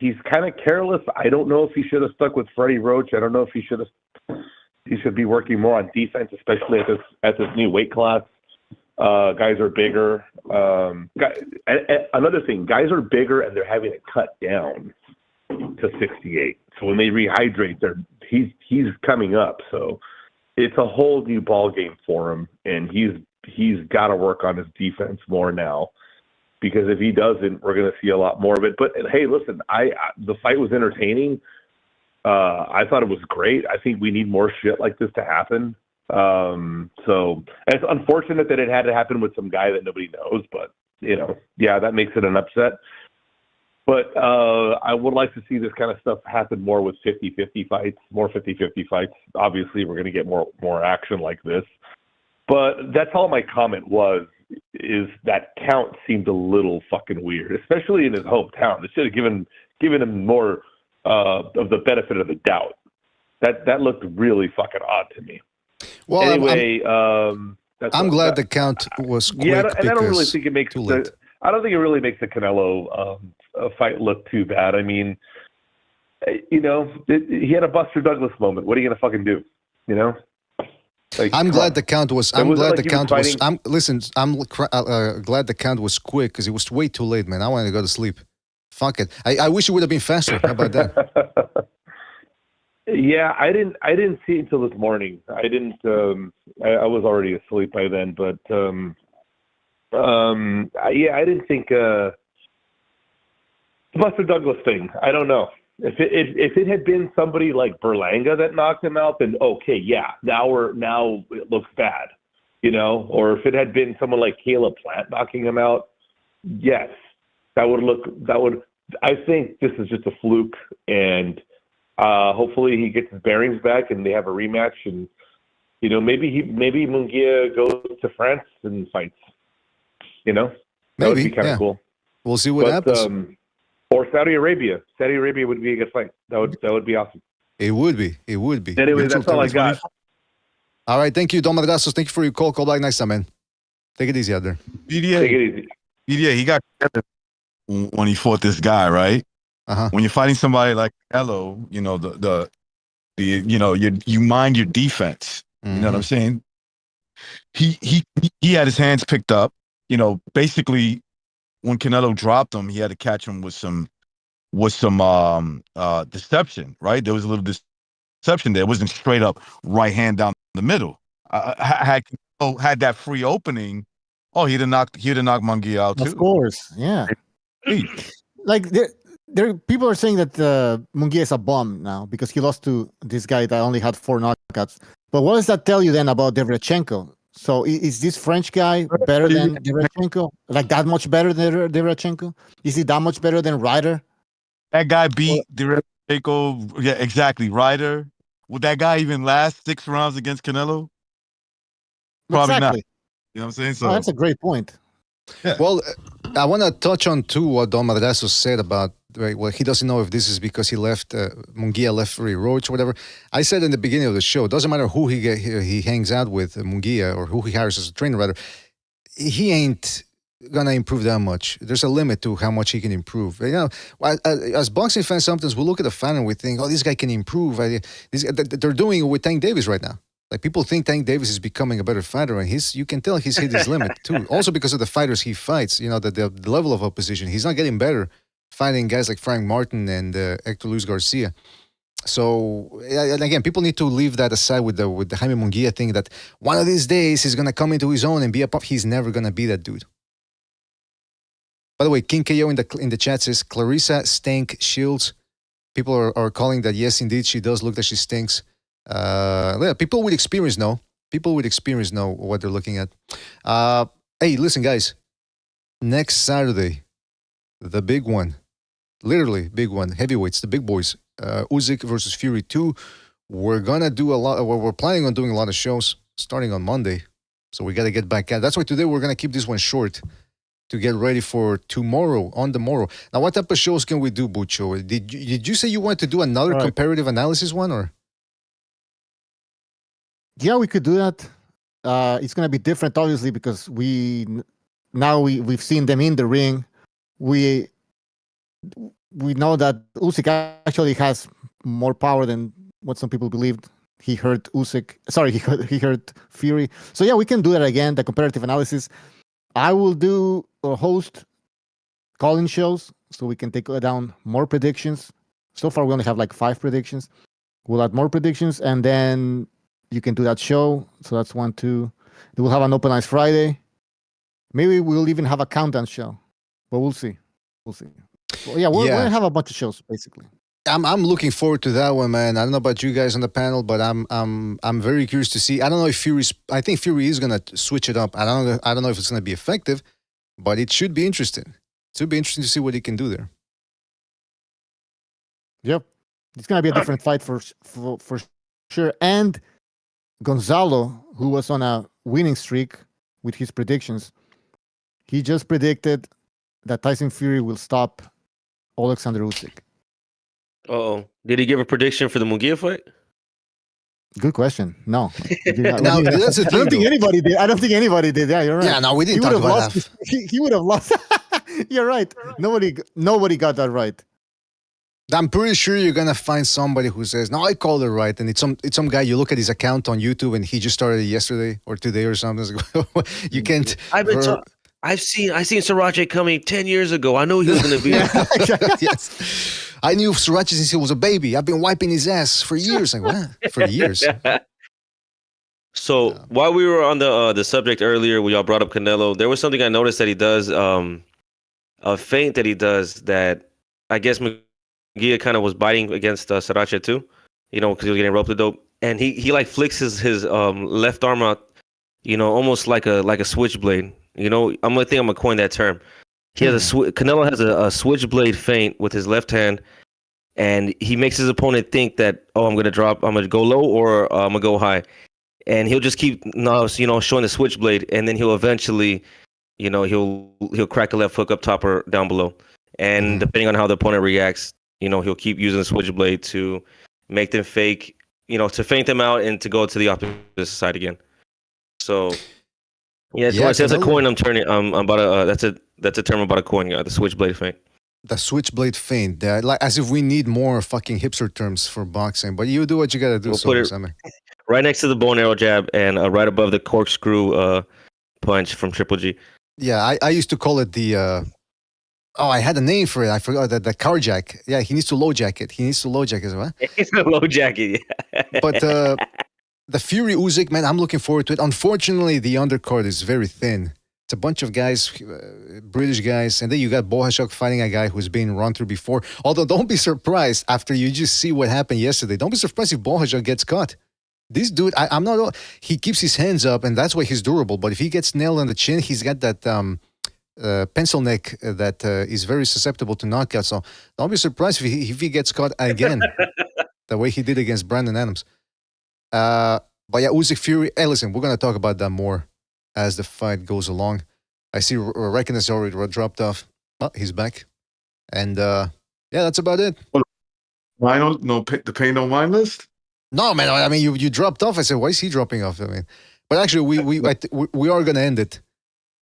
he's kind of careless. I don't know if he should have stuck with Freddie Roach. I don't know if he should be working more on defense, especially at this new weight class. Guys are bigger. Another thing, guys are bigger and they're having it cut down to 68. So when they rehydrate, he's coming up. So it's a whole new ball game for him, and he's got to work on his defense more now, because if he doesn't, we're going to see a lot more of it. But hey, listen, the fight was entertaining. I thought it was great. I think we need more shit like this to happen. So it's unfortunate that it had to happen with some guy that nobody knows, but yeah, that makes it an upset. But I would like to see this kind of stuff happen more with 50-50 fights, more 50-50 fights. Obviously, we're going to get more action like this. But that's all my comment was, is that count seemed a little fucking weird, especially in his hometown. They should have given him more of the benefit of the doubt. That looked really fucking odd to me. Well, anyway, I'm glad the count was quick. Yeah, and I don't really think it makes I don't think it really makes the Canelo fight look too bad. I mean, he had a Buster Douglas moment. What are you gonna fucking do? Like, I'm glad the count was. I'm glad the count was. fighting? I'm glad the count was quick, because it was way too late, man. I wanted to go to sleep. Fuck it. I wish it would have been faster. How about that? Yeah, I didn't see it until this morning. I didn't. I was already asleep by then, but yeah, I didn't think the Buster Douglas thing. I don't know. If it had been somebody like Berlanga that knocked him out, then okay, yeah. Now it looks bad, Or if it had been someone like Caleb Plant knocking him out, yes, that would. I think this is just a fluke, and hopefully he gets his bearings back and they have a rematch, and maybe Munguia goes to France and fights. That would be kind of cool. We'll see what happens. Or Saudi Arabia. Saudi Arabia would be a good fight. That would be awesome. It would be. Anyway, that's all I got. All right, thank you, Don Madrazos. Thank you for your call. Call back next time, man. Take it easy out there. Take it easy. He got when he fought this guy, right? When you're fighting somebody like Canelo, you mind your defense. You know what I'm saying? He had his hands picked up. Basically, when Canelo dropped him, he had to catch him with some deception, right? There was a little deception there. It wasn't straight up right hand down the middle. Had Canelo had that free opening, he'd have knocked Munguia out too. Of course, yeah. Like there people are saying that Munguia is a bum now because he lost to this guy that only had 4 knockouts. But what does that tell you then about Derevchenko? So is this French guy better than Derevchenko? Like that much better than Derevchenko? Is he that much better than Ryder? That guy beat Derevchenko. Yeah, exactly. Ryder. Would that guy even last 6 rounds against Canelo? Probably not. You know what I'm saying? So that's a great point. Yeah. Well, I want to touch on too what Don Madrazos said about he doesn't know if this is because he left Munguia left for Roach or whatever. I said in the beginning of the show, it doesn't matter who he hangs out with, Munguia, or who he hires as a trainer, rather, he ain't gonna improve that much. There's a limit to how much he can improve. As boxing fans, sometimes we look at the fan and we think, "Oh, this guy can improve." They're doing it with Tank Davis right now. Like people think Tank Davis is becoming a better fighter, and you can tell he's hit his limit too. Also because of the fighters he fights, the level of opposition. He's not getting better fighting guys like Frank Martin and Hector Luis Garcia. So and again, people need to leave that aside with the Jaime Munguia thing. That one of these days he's gonna come into his own and be a pop. He's never gonna be that dude. By the way, King KO in the chat says Clarissa Stank Shields. People are calling that yes, indeed, she does look that she stinks. Yeah, people with experience know. People with experience know what they're looking at. Hey, listen, guys. Next Saturday, the big one, literally big one, heavyweights, the big boys, Usyk versus Fury 2. We're gonna do a lot. We're planning on doing a lot of shows starting on Monday, so we gotta get back at. That's why today we're gonna keep this one short to get ready for tomorrow. On the morrow. Now, what type of shows can we do, Bucho? Did you say you wanted to do another comparative analysis one, or? Yeah, we could do that. It's gonna be different, obviously, because we've seen them in the ring. We know that Usyk actually has more power than what some people believed. He hurt Usyk. Sorry, he hurt Fury. So yeah, we can do that again. The comparative analysis. I will do or host call-in shows so we can take down more predictions. So far, we only have like 5 predictions. We'll add more predictions, and then you can do that show. So that's 1, 2. We'll have an Open Eyes Friday. Maybe we'll even have a countdown show, but we'll see. We'll see. Well, yeah, we're gonna have a bunch of shows basically. I'm looking forward to that one, man. I don't know about you guys on the panel, but I'm very curious to see. I don't know if I think Fury is gonna switch it up. I don't know if it's gonna be effective, but it should be interesting. It should be interesting to see what he can do there. Yep, it's gonna be a different fight for sure. And Gonzalo, who was on a winning streak with his predictions, he just predicted that Tyson Fury will stop Alexander Usyk. Uh-oh. Did he give a prediction for the Munguia fight? Good question. No. Now, that's the thing, I don't think anybody did. I don't think anybody did. Yeah, you're right. Yeah, no, we didn't talk about that. He would have lost. You're right. Nobody got that right. I'm pretty sure you're gonna find somebody who says, "No, I called it right," and it's some guy. You look at his account on YouTube, and he just started it yesterday or today or something. You can't. I've seen Surace coming 10 years ago. I knew he was going to be. Yes, I knew Surace since he was a baby. I've been wiping his ass for years. Like what? For years. So while we were on the subject earlier, we all brought up Canelo. There was something I noticed that he does, a feint that he does that I guess Munguia kind of was biting against Surace too. Because he was getting roped to dope, and he like flicks his left arm out, almost like a switchblade. I'm gonna coin that term. He has Canelo has a switchblade feint with his left hand, and he makes his opponent think that, I'm gonna go low or I'm gonna go high, and he'll just keep showing the switchblade, and then he'll eventually, he'll crack a left hook up top or down below, and depending on how the opponent reacts, he'll keep using the switchblade to make them fake, to feint them out and to go to the opposite side again. So. Yeah, that's a coin I'm turning. That's a term about a coin. The switchblade feint. The switchblade feint. Like as if we need more fucking hipster terms for boxing. But you do what you gotta do. We'll put it right next to the bow and arrow jab and right above the corkscrew punch from Triple G. Yeah, I used to call it the. I had a name for it. I forgot that the car jack. Yeah, he needs to low jack it. He needs to low jack as well. He's a low jacket. Yeah. But. The Fury Usyk, man, I'm looking forward to it. Unfortunately, the undercard is very thin. It's a bunch of guys, British guys, and then you got Bohashok fighting a guy who's been run through before. Although, don't be surprised after you just see what happened yesterday. Don't be surprised if Bohashok gets caught. This dude, I'm not. He keeps his hands up, and that's why he's durable. But if he gets nailed on the chin, he's got that pencil neck that is very susceptible to knockouts. So don't be surprised if he gets caught again, the way he did against Brandon Adams. But yeah, Usyk Fury. Hey, listen, we're gonna talk about that more as the fight goes along. I see Reckon has already dropped off. Oh, he's back, and yeah, that's about it. The pay no mind list. No, man. I mean, you dropped off. I said, why is he dropping off? I mean, but actually, we are gonna end it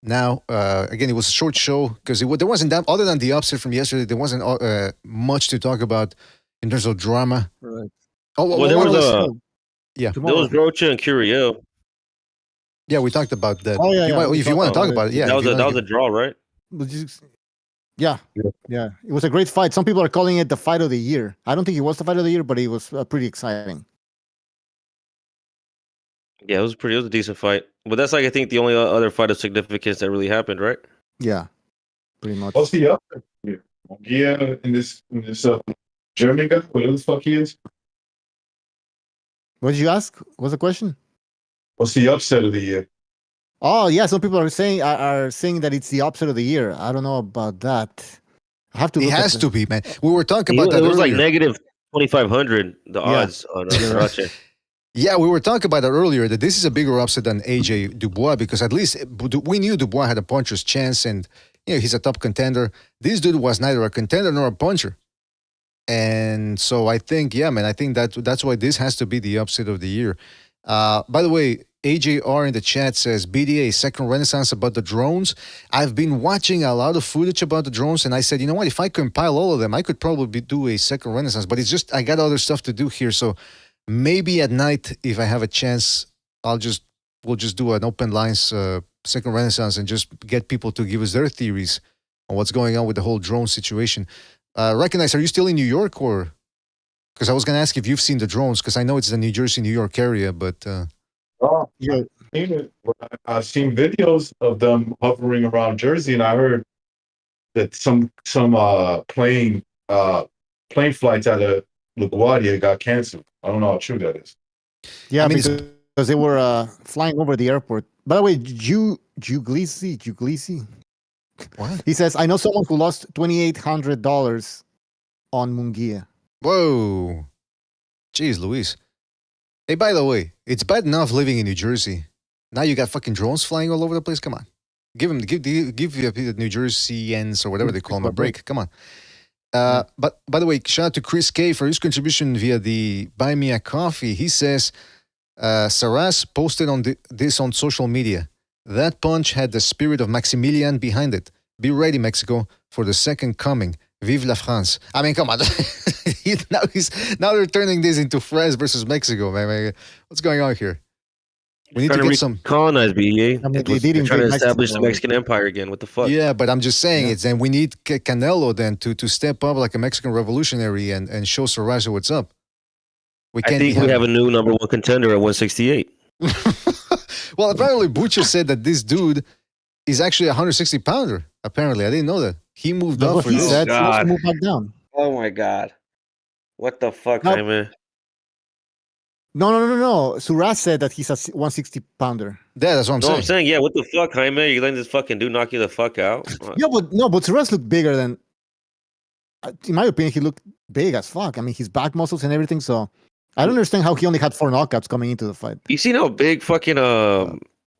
now. Again, it was a short show because there wasn't that other than the upset from yesterday. There wasn't much to talk about in terms of drama. Right. There was Yeah. There was Rocha and Curiel. Yeah, we talked about that. Oh, yeah, If you want to talk about it, yeah. That was if you a wanna that was a draw, right? Yeah, yeah. It was a great fight. Some people are calling it the fight of the year. I don't think it was the fight of the year, but it was pretty exciting. Yeah, it was a decent fight. But that's like I think the only other fight of significance that really happened, right? Yeah, pretty much. What's the upset here? Munguia in this German guy, whatever the fuck he is. What did you ask? What's the question? What's the upset of the year? Oh yeah, some people are saying that it's the upset of the year. I don't know about that. I have to. It has to be, man. We were talking about that It was earlier. like negative 2,500 the odds on Surace. Yeah, we were talking about that earlier, that this is a bigger upset than AJ Dubois, because at least we knew Dubois had a puncher's chance, and he's a top contender. This dude was neither a contender nor a puncher. And so I think, man, I think that's why this has to be the upset of the year. By the way, AJR in the chat says, BDA, second renaissance about the drones. I've been watching a lot of footage about the drones, and I said, you know what, if I compile all of them, I could probably do a second renaissance, but it's just, I got other stuff to do here. So maybe at night, if I have a chance, we'll just do an open lines second renaissance and just get people to give us their theories on what's going on with the whole drone situation. Recognize, are you still in New York, or? Because I was going to ask if you've seen the drones, because I know it's the New Jersey, New York area, but. Oh, yeah. I've seen videos of them hovering around Jersey, and I heard that some plane flights out of LaGuardia got canceled. I don't know how true that is. Yeah, I mean, because they were flying over the airport. By the way, Juglisi. What? He says, I know someone who lost $2,800 on Munguia. Whoa. Jeez, Luis. Hey, by the way, it's bad enough living in New Jersey. Now you got fucking drones flying all over the place. Come on. Give the New Jerseyans or whatever they call them a break. Come on. But by the way, shout out to Chris K for his contribution via the Buy Me a Coffee. He says, Surace posted on this on social media. That punch had the spirit of Maximilian behind it. Be ready, Mexico, for the second coming. Vive la France. I mean, come on. now they're turning this into France versus Mexico, man. What's going on here? We need to get some colonize BA. I mean, They're trying to establish the Mexican Empire again. What the fuck? Yeah, but I'm just saying it's, and we need Canelo then to step up like a Mexican revolutionary and show Surace what's up. I think we have a new number one contender at 168. Well, apparently Bucha said that this dude is actually a 160 pounder. Apparently, I didn't know that. He moved up for he this. said, he moved back down. Oh my god. What the fuck, No. Jaime? No. Surace said that he's a 160 pounder. Yeah, that's what I'm saying. I'm saying, yeah, what the fuck, Jaime? You letting this fucking dude knock you the fuck out? Yeah, but Surace looked bigger than. In my opinion, he looked big as fuck. I mean, his back muscles and everything. So I don't understand how he only had 4 knockouts coming into the fight. You seen how big fucking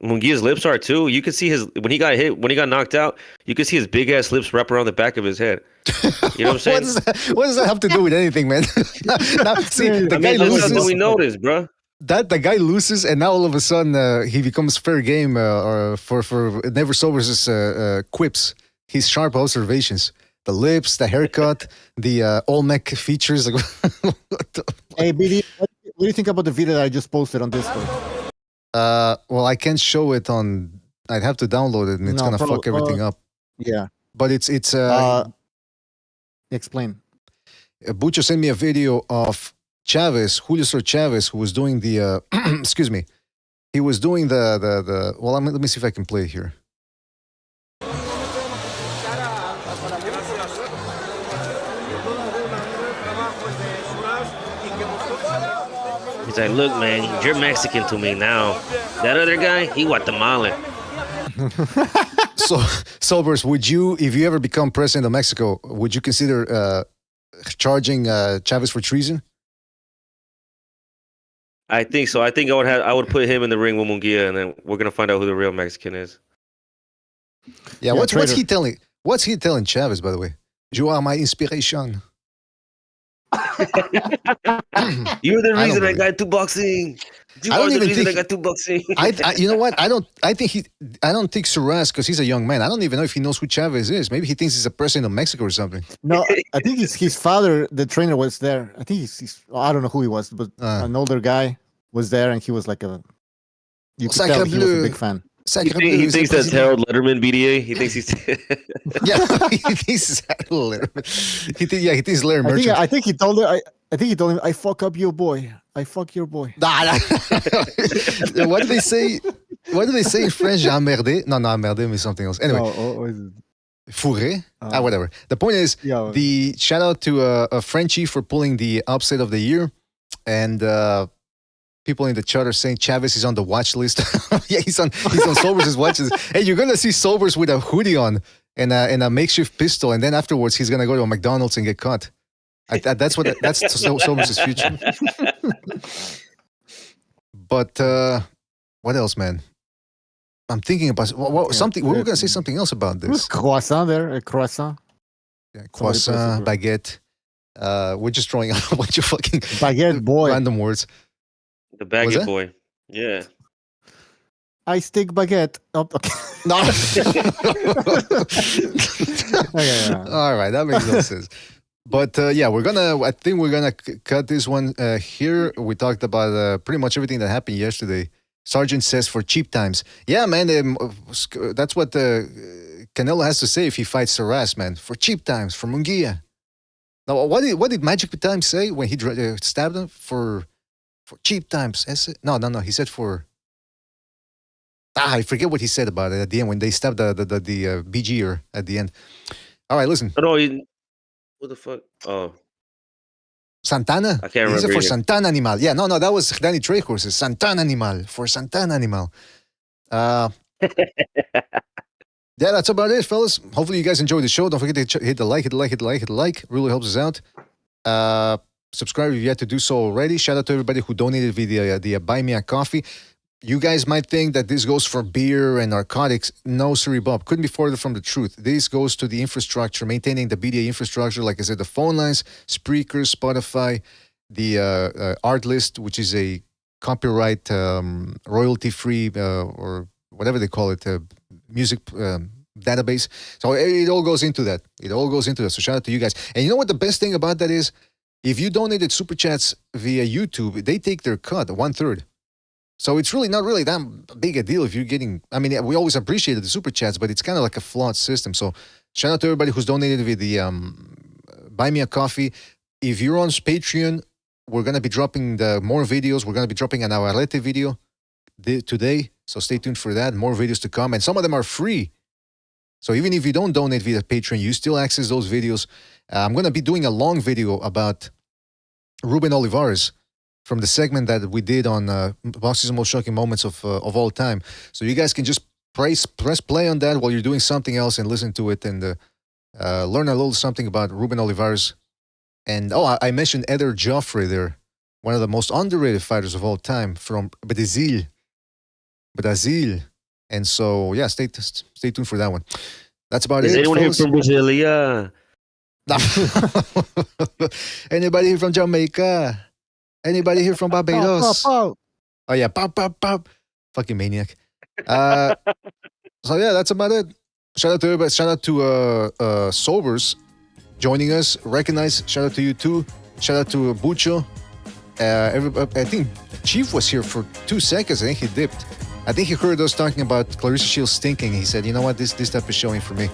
Munguia's lips are too? You could see when he got knocked out, you could see his big ass lips wrap around the back of his head. You know what I'm saying? What does that have to do with anything, man? See, the guy that's loses. something we noticed, bro. That the guy loses, and now all of a sudden he becomes fair game for Never Sober's quips, his sharp observations, the lips, the haircut, the Olmec features. Hey, BD, what do you think about the video that I just posted on Discord? Well, I can't show it on. I'd have to download it, and it's gonna fuck everything up. Yeah, but it's. Explain. Bucho sent me a video of Chavez, Julio Cesar Chavez, who was doing the. Excuse me. He was doing the. Well, let me see if I can play it here. He's like, look, man, you're Mexican to me now. That other guy, he Guatemalan. So, Sobers, would you, if you ever become president of Mexico, would you consider charging Chavez for treason? I think so. I think I would put him in the ring with Munguia, and then we're gonna find out who the real Mexican is. Yeah, what's he telling? What's he telling Chavez, by the way? You are my inspiration. You're the reason I got to boxing. I got to boxing. You know what? I don't think Surace, because he's a young man. I don't even know if he knows who Chavez is. Maybe he thinks he's a president of Mexico or something. No, I think his father, the trainer, was there. I think he's I don't know who he was, but an older guy. was there, and he was like a. You could Sacre tell he was a bleu. big fan. Sacre He bleu, thinks c'est that's président. Harold Letterman BDA. He thinks he's. Yeah, he thinks it's Letterman. He thinks Larry Merchant. I think he told her. I think he told him, "I fuck up your boy. I fuck your boy." Nah. What do they say? What do they say in French? Emmerdé? No, emmerdé means something else. Anyway, fourré? Whatever. The point is, the shout out to Frenchie for pulling the upset of the year, and people in the chat are saying Chavez is on the watch list. Yeah, he's on Sobers' watch list. Hey, you're gonna see Sobers with a hoodie on and a makeshift pistol, and then afterwards he's gonna go to a McDonald's and get caught. That's Sobers' future. But what else, man? I'm thinking about something. We were gonna say something else about this. Croissant there, a croissant. Yeah, croissant, baguette. We're just throwing out a bunch of fucking baguette boy random words. The baguette boy. Yeah. I stick baguette. Oh, okay. No. Okay, All right, that makes no sense. But yeah, I think we're gonna cut this one here. We talked about pretty much everything that happened yesterday. Sergeant says for cheap times. Yeah, man, that's what Canelo has to say if he fights Surace, man. For cheap times, for Munguia. Now, what did Magic Time say when he stabbed him? For cheap times. No. He said for. I forget what he said about it at the end when they stabbed the BGer at the end. All right, listen. No, what the fuck? Oh. Santana? I can't remember. He said for either. Santana Animal. Yeah, no, that was Danny Trejos. Santana Animal. For Santana Animal. Yeah, that's about it, fellas. Hopefully you guys enjoyed the show. Don't forget to hit the like. Really helps us out. Subscribe if you had to do so already. Shout out to everybody who donated via the Buy Me a Coffee. You guys might think that this goes for beer and narcotics. No, sorry, Bob. Couldn't be further from the truth. This goes to the infrastructure, maintaining the BDA infrastructure. Like I said, the phone lines, Spreaker, Spotify, the art list, which is a copyright, royalty-free, or whatever they call it, music database. So it all goes into that. So shout out to you guys. And you know what the best thing about that is? If you donated Super Chats via YouTube, they take their cut, 1/3. So it's really not really that big a deal if you're getting, I mean, we always appreciated the Super Chats, but it's kind of like a flawed system. So shout out to everybody who's donated with the Buy Me a Coffee. If you're on Patreon, we're going to be dropping more videos. We're going to be dropping an Awarete video today. So stay tuned for that. More videos to come. And some of them are free. So even if you don't donate via Patreon, you still access those videos. I'm going to be doing a long video about Ruben Olivares from the segment that we did on Boxing's Most Shocking Moments of all time. So you guys can just press play on that while you're doing something else and listen to it and learn a little something about Ruben Olivares. And I mentioned Eder Joffrey there, one of the most underrated fighters of all time from Brazil. And so, yeah, stay tuned for that one. That's about it. Is anyone here fellas. from Brasilia? Anybody here from Jamaica? Anybody here from Barbados? Oh yeah, pop. Fucking maniac. So yeah, that's about it. Shout out to everybody. Shout out to Sobers joining us. Recognize. Shout out to you too. Shout out to Bucho. I think Chief was here for 2 seconds. I think he dipped. I think he heard us talking about Clarissa Shields stinking. He said, "You know what? This type is showing for me."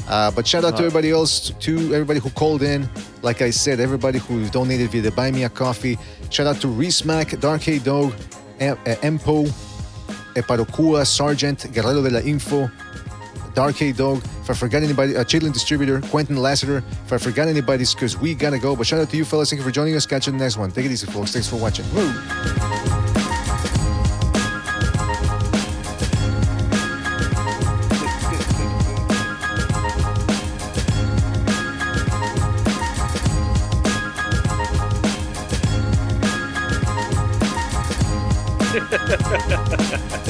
But shout out to everybody else, to everybody who called in. Like I said, everybody who donated via the Buy Me a Coffee. Shout out to Reesmack, Dark Hay Dog, Empo, Eparokua, Sergeant, Guerrero de la Info, Dark Hay Dog. If I forgot anybody, Chitlin Distributor, Quentin Lassiter. If I forgot anybody, it's because we gotta go. But shout out to you fellas. Thank you for joining us. Catch you in the next one. Take it easy, folks. Thanks for watching. Woo! Ha ha ha ha ha.